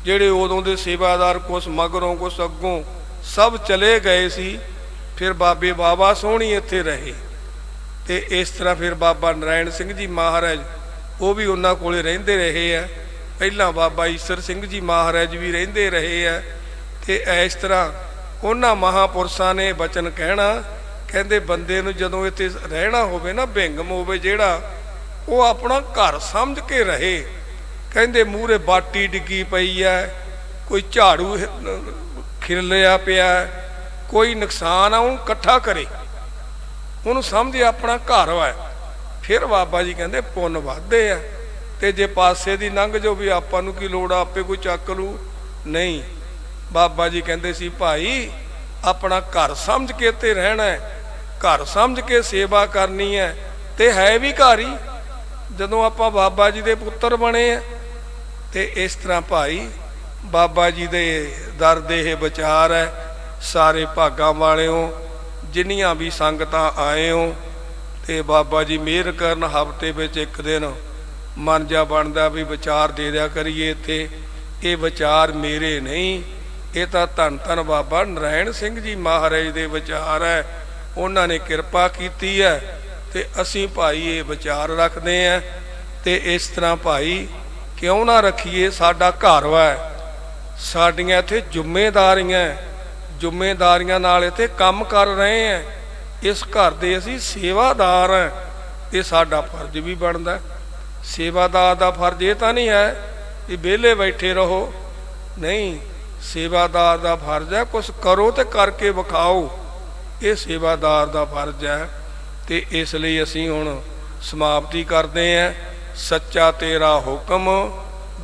[SPEAKER 1] ਜਿਹੜੇ ਉਦੋਂ ਦੇ ਸੇਵਾਦਾਰ ਕੁਛ ਮਗਰੋਂ ਕੁਛ ਅੱਗੋਂ ਸਭ ਚਲੇ ਗਏ ਸੀ। ਫਿਰ ਬਾਬੇ ਬਾਬਾ ਸੋਹਣੀ ਇੱਥੇ ਰਹੇ। ਤੇ ਇਸ ਤਰ੍ਹਾਂ ਫਿਰ ਬਾਬਾ ਨਾਰਾਇਣ ਸਿੰਘ ਜੀ ਮਹਾਰਾਜ ਉਹ ਵੀ ਉਹਨਾਂ ਕੋਲੇ ਰਹਿੰਦੇ ਰਹੇ ਆ। ਪਹਿਲਾਂ ਬਾਬਾ ਈਸਰ ਸਿੰਘ ਜੀ ਮਹਾਰਾਜ ਵੀ ਰਹਿੰਦੇ ਰਹੇ ਆ। ਤੇ ਇਸ ਤਰ੍ਹਾਂ ਉਹਨਾਂ ਮਹਾਂਪੁਰਸ਼ਾਂ ਨੇ ਬਚਨ ਕਹਿਣਾ, ਕਹਿੰਦੇ ਬੰਦੇ ਨੂੰ ਜਦੋਂ ਇੱਥੇ ਰਹਿਣਾ ਹੋਵੇ ਨਾ, ਭਿੰਗਮ ਹੋਵੇ ਜਿਹੜਾ, ਉਹ ਆਪਣਾ ਘਰ ਸਮਝ ਕੇ ਰਹੇ। ਕਹਿੰਦੇ ਮੂਹਰੇ ਬਾਟੀ ਡਿੱਗੀ ਪਈ ਹੈ, ਕੋਈ ਝਾੜੂ ਖਿਰਲਿਆ ਪਿਆ, ਕੋਈ ਨੁਕਸਾਨ ਆ, ਉਹਨੂੰ ਇਕੱਠਾ ਕਰੇ, ਉਹਨੂੰ ਸਮਝੇ ਆਪਣਾ ਘਰ ਹੈ। ਫਿਰ ਬਾਬਾ ਜੀ ਕਹਿੰਦੇ ਪੁੰਨ ਵੱਧਦੇ ਆ। ਤੇ ਜੇ ਪਾਸੇ ਦੀ ਲੰਘ ਜਾਓ ਵੀ ਆਪਾਂ ਨੂੰ ਕੀ ਲੋੜ ਆ, ਆਪੇ ਕੋਈ ਚੱਕ ਲੂ, ਨਹੀਂ। ਬਾਬਾ ਜੀ ਕਹਿੰਦੇ ਸੀ ਭਾਈ ਆਪਣਾ ਘਰ ਸਮਝ ਕੇ ਤੇ ਰਹਿਣਾ ਹੈ, ਘਰ ਸਮਝ ਕੇ ਸੇਵਾ ਕਰਨੀ ਹੈ। ਤੇ ਹੈ ਵੀ ਘਰ ਹੀ ਜਦੋਂ ਆਪਾਂ ਬਾਬਾ ਜੀ ਦੇ ਪੁੱਤਰ ਬਣੇ ਆ। ਤੇ ਇਸ ਤਰ੍ਹਾਂ ਭਾਈ ਬਾਬਾ ਜੀ ਦੇ ਦਰ ਦੇ ਇਹ ਵਿਚਾਰ ਹੈ। ਸਾਰੇ ਭਾਗਾਂ ਵਾਲਿਓ, ਜਿੰਨੀਆਂ ਵੀ ਸੰਗਤਾਂ ਆਏ ਹੋ, ਤੇ ਬਾਬਾ ਜੀ ਮਿਹਰ ਕਰਨ ਹਫ਼ਤੇ ਵਿੱਚ ਇੱਕ ਦਿਨ ਮਨ ਜਾ ਬਣਦਾ ਵੀ ਵਿਚਾਰ ਦੇ ਦਿਆ ਕਰੀਏ ਇੱਥੇ। ਇਹ ਵਿਚਾਰ ਮੇਰੇ ਨਹੀਂ, ਇਹ ਤਾਂ ਧੰਨ ਧੰਨ ਬਾਬਾ ਨਾਰਾਇਣ ਸਿੰਘ ਜੀ ਮਹਾਰਾਜ ਦੇ ਵਿਚਾਰ ਹੈ। ਉਹਨਾਂ ਨੇ ਕਿਰਪਾ ਕੀਤੀ ਹੈ ਤੇ ਅਸੀਂ ਭਾਈ ਇਹ ਵਿਚਾਰ ਰੱਖਦੇ ਹਾਂ। ਤੇ ਇਸ ਤਰ੍ਹਾਂ ਭਾਈ ਕਿਉਂ ਨਾ ਰੱਖੀਏ, ਸਾਡਾ ਘਰ ਵਾ, ਸਾਡੀਆਂ ਇੱਥੇ ਜ਼ਿੰਮੇਦਾਰੀਆਂ ਨਾਲ ਇੱਥੇ ਕੰਮ ਕਰ ਰਹੇ ਹਾਂ। ਇਸ ਘਰ ਦੇ ਅਸੀਂ ਸੇਵਾਦਾਰ ਹਾਂ। ਇਹ ਸਾਡਾ ਫਰਜ਼ ਵੀ ਬਣਦਾ। ਸੇਵਾਦਾਰ ਦਾ ਫਰਜ਼ ਇਹ ਤਾਂ ਨਹੀਂ ਹੈ ਕਿ ਵਿਹਲੇ ਬੈਠੇ ਰਹੋ, ਨਹੀਂ। ਸੇਵਾਦਾਰ ਦਾ ਫਰਜ਼ ਹੈ ਕੁਛ ਕਰੋ ਤੇ ਕਰਕੇ ਵਿਖਾਓ, ਇਹ ਸੇਵਾਦਾਰ ਦਾ ਫਰਜ਼ ਹੈ। ਤੇ ਇਸ ਲਈ ਅਸੀਂ ਹੁਣ ਸਮਾਪਤੀ ਕਰਦੇ ਹਾਂ। ਸੱਚਾ ਤੇਰਾ ਹੁਕਮ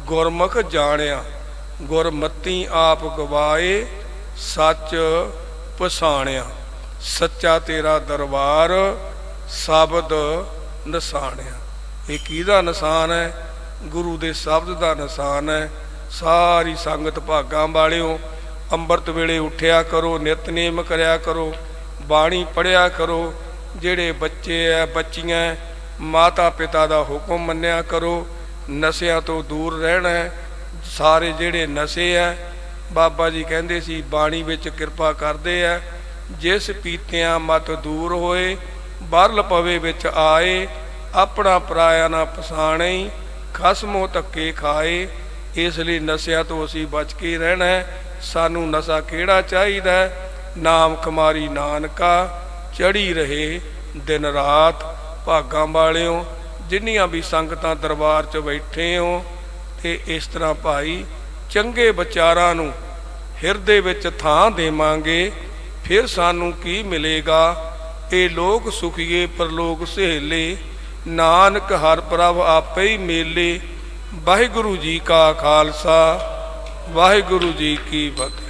[SPEAKER 1] ਗੁਰਮੁਖ ਜਾਣਿਆ, ਗੁਰਮਤੀ ਆਪ ਗਵਾਏ ਸੱਚ ਪਛਾਣਿਆ। ਸੱਚਾ ਤੇਰਾ ਦਰਬਾਰ ਸ਼ਬਦ ਨਿਸ਼ਾਨਿਆ। ਇਹ ਕਿਹਦਾ ਨਿਸ਼ਾਨ ਹੈ? ਗੁਰੂ ਦੇ ਸ਼ਬਦ ਦਾ ਨਿਸ਼ਾਨ ਹੈ। ਸਾਰੀ ਸੰਗਤ ਭਾਗਾਂ ਵਾਲਿਓ, ਅੰਮ੍ਰਿਤ ਵੇਲੇ ਉੱਠਿਆ ਕਰੋ, ਨਿਤਨੇਮ ਕਰਿਆ ਕਰੋ, ਬਾਣੀ ਪੜ੍ਹਿਆ ਕਰੋ। ਜਿਹੜੇ ਬੱਚੇ ਹੈ ਬੱਚੀਆਂ, ਮਾਤਾ ਪਿਤਾ ਦਾ ਹੁਕਮ ਮੰਨਿਆ ਕਰੋ। ਨਸ਼ਿਆਂ ਤੋਂ ਦੂਰ ਰਹਿਣਾ ਹੈ। ਸਾਰੇ ਜਿਹੜੇ ਨਸ਼ੇ ਹੈ, ਬਾਬਾ ਜੀ ਕਹਿੰਦੇ ਸੀ ਬਾਣੀ ਵਿੱਚ ਕਿਰਪਾ ਕਰਦੇ ਆ, ਜਿਸ ਪੀਤਿਆਂ ਮਤ ਦੂਰ ਹੋਏ, ਬਰਲ ਪਵੇ ਵਿੱਚ ਆਏ, ਆਪਣਾ ਪਰਾਇਆ ਨਾ ਪਛਾਣੇ, ਖਸਮੋਂ ਧੱਕੇ ਖਾਏ। ਇਸ ਲਈ ਨਸ਼ਿਆਂ ਤੋਂ ਅਸੀਂ ਬਚ ਕੇ ਰਹਿਣਾ ਹੈ। ਸਾਨੂੰ ਨਸ਼ਾ ਕਿਹੜਾ ਚਾਹੀਦਾ? ਨਾਮ ਖਮਾਰੀ ਨਾਨਕਾ ਚੜੀ ਰਹੇ ਦਿਨ ਰਾਤ। ਭਾਗਾਂ ਵਾਲਿਓ, ਜਿੰਨੀਆਂ ਵੀ ਸੰਗਤਾਂ ਦਰਬਾਰ 'ਚ ਬੈਠੇ ਹੋ, ਤੇ ਇਸ ਤਰ੍ਹਾਂ ਭਾਈ ਚੰਗੇ ਵਿਚਾਰਾਂ ਨੂੰ ਹਿਰਦੇ ਵਿੱਚ ਥਾਂ ਦੇਵਾਂਗੇ, ਫਿਰ ਸਾਨੂੰ ਕੀ ਮਿਲੇਗਾ? ਇਹ ਲੋਕ ਸੁਖੀਏ ਪਰਲੋਕ ਸਹੇਲੇ, ਨਾਨਕ ਹਰ ਪ੍ਰਭ ਆਪੇ ਹੀ ਮੇਲੇ। ਵਾਹਿਗੁਰੂ ਜੀ ਕਾ ਖਾਲਸਾ, ਵਾਹਿਗੁਰੂ ਜੀ ਕੀ ਫਤਿਹ।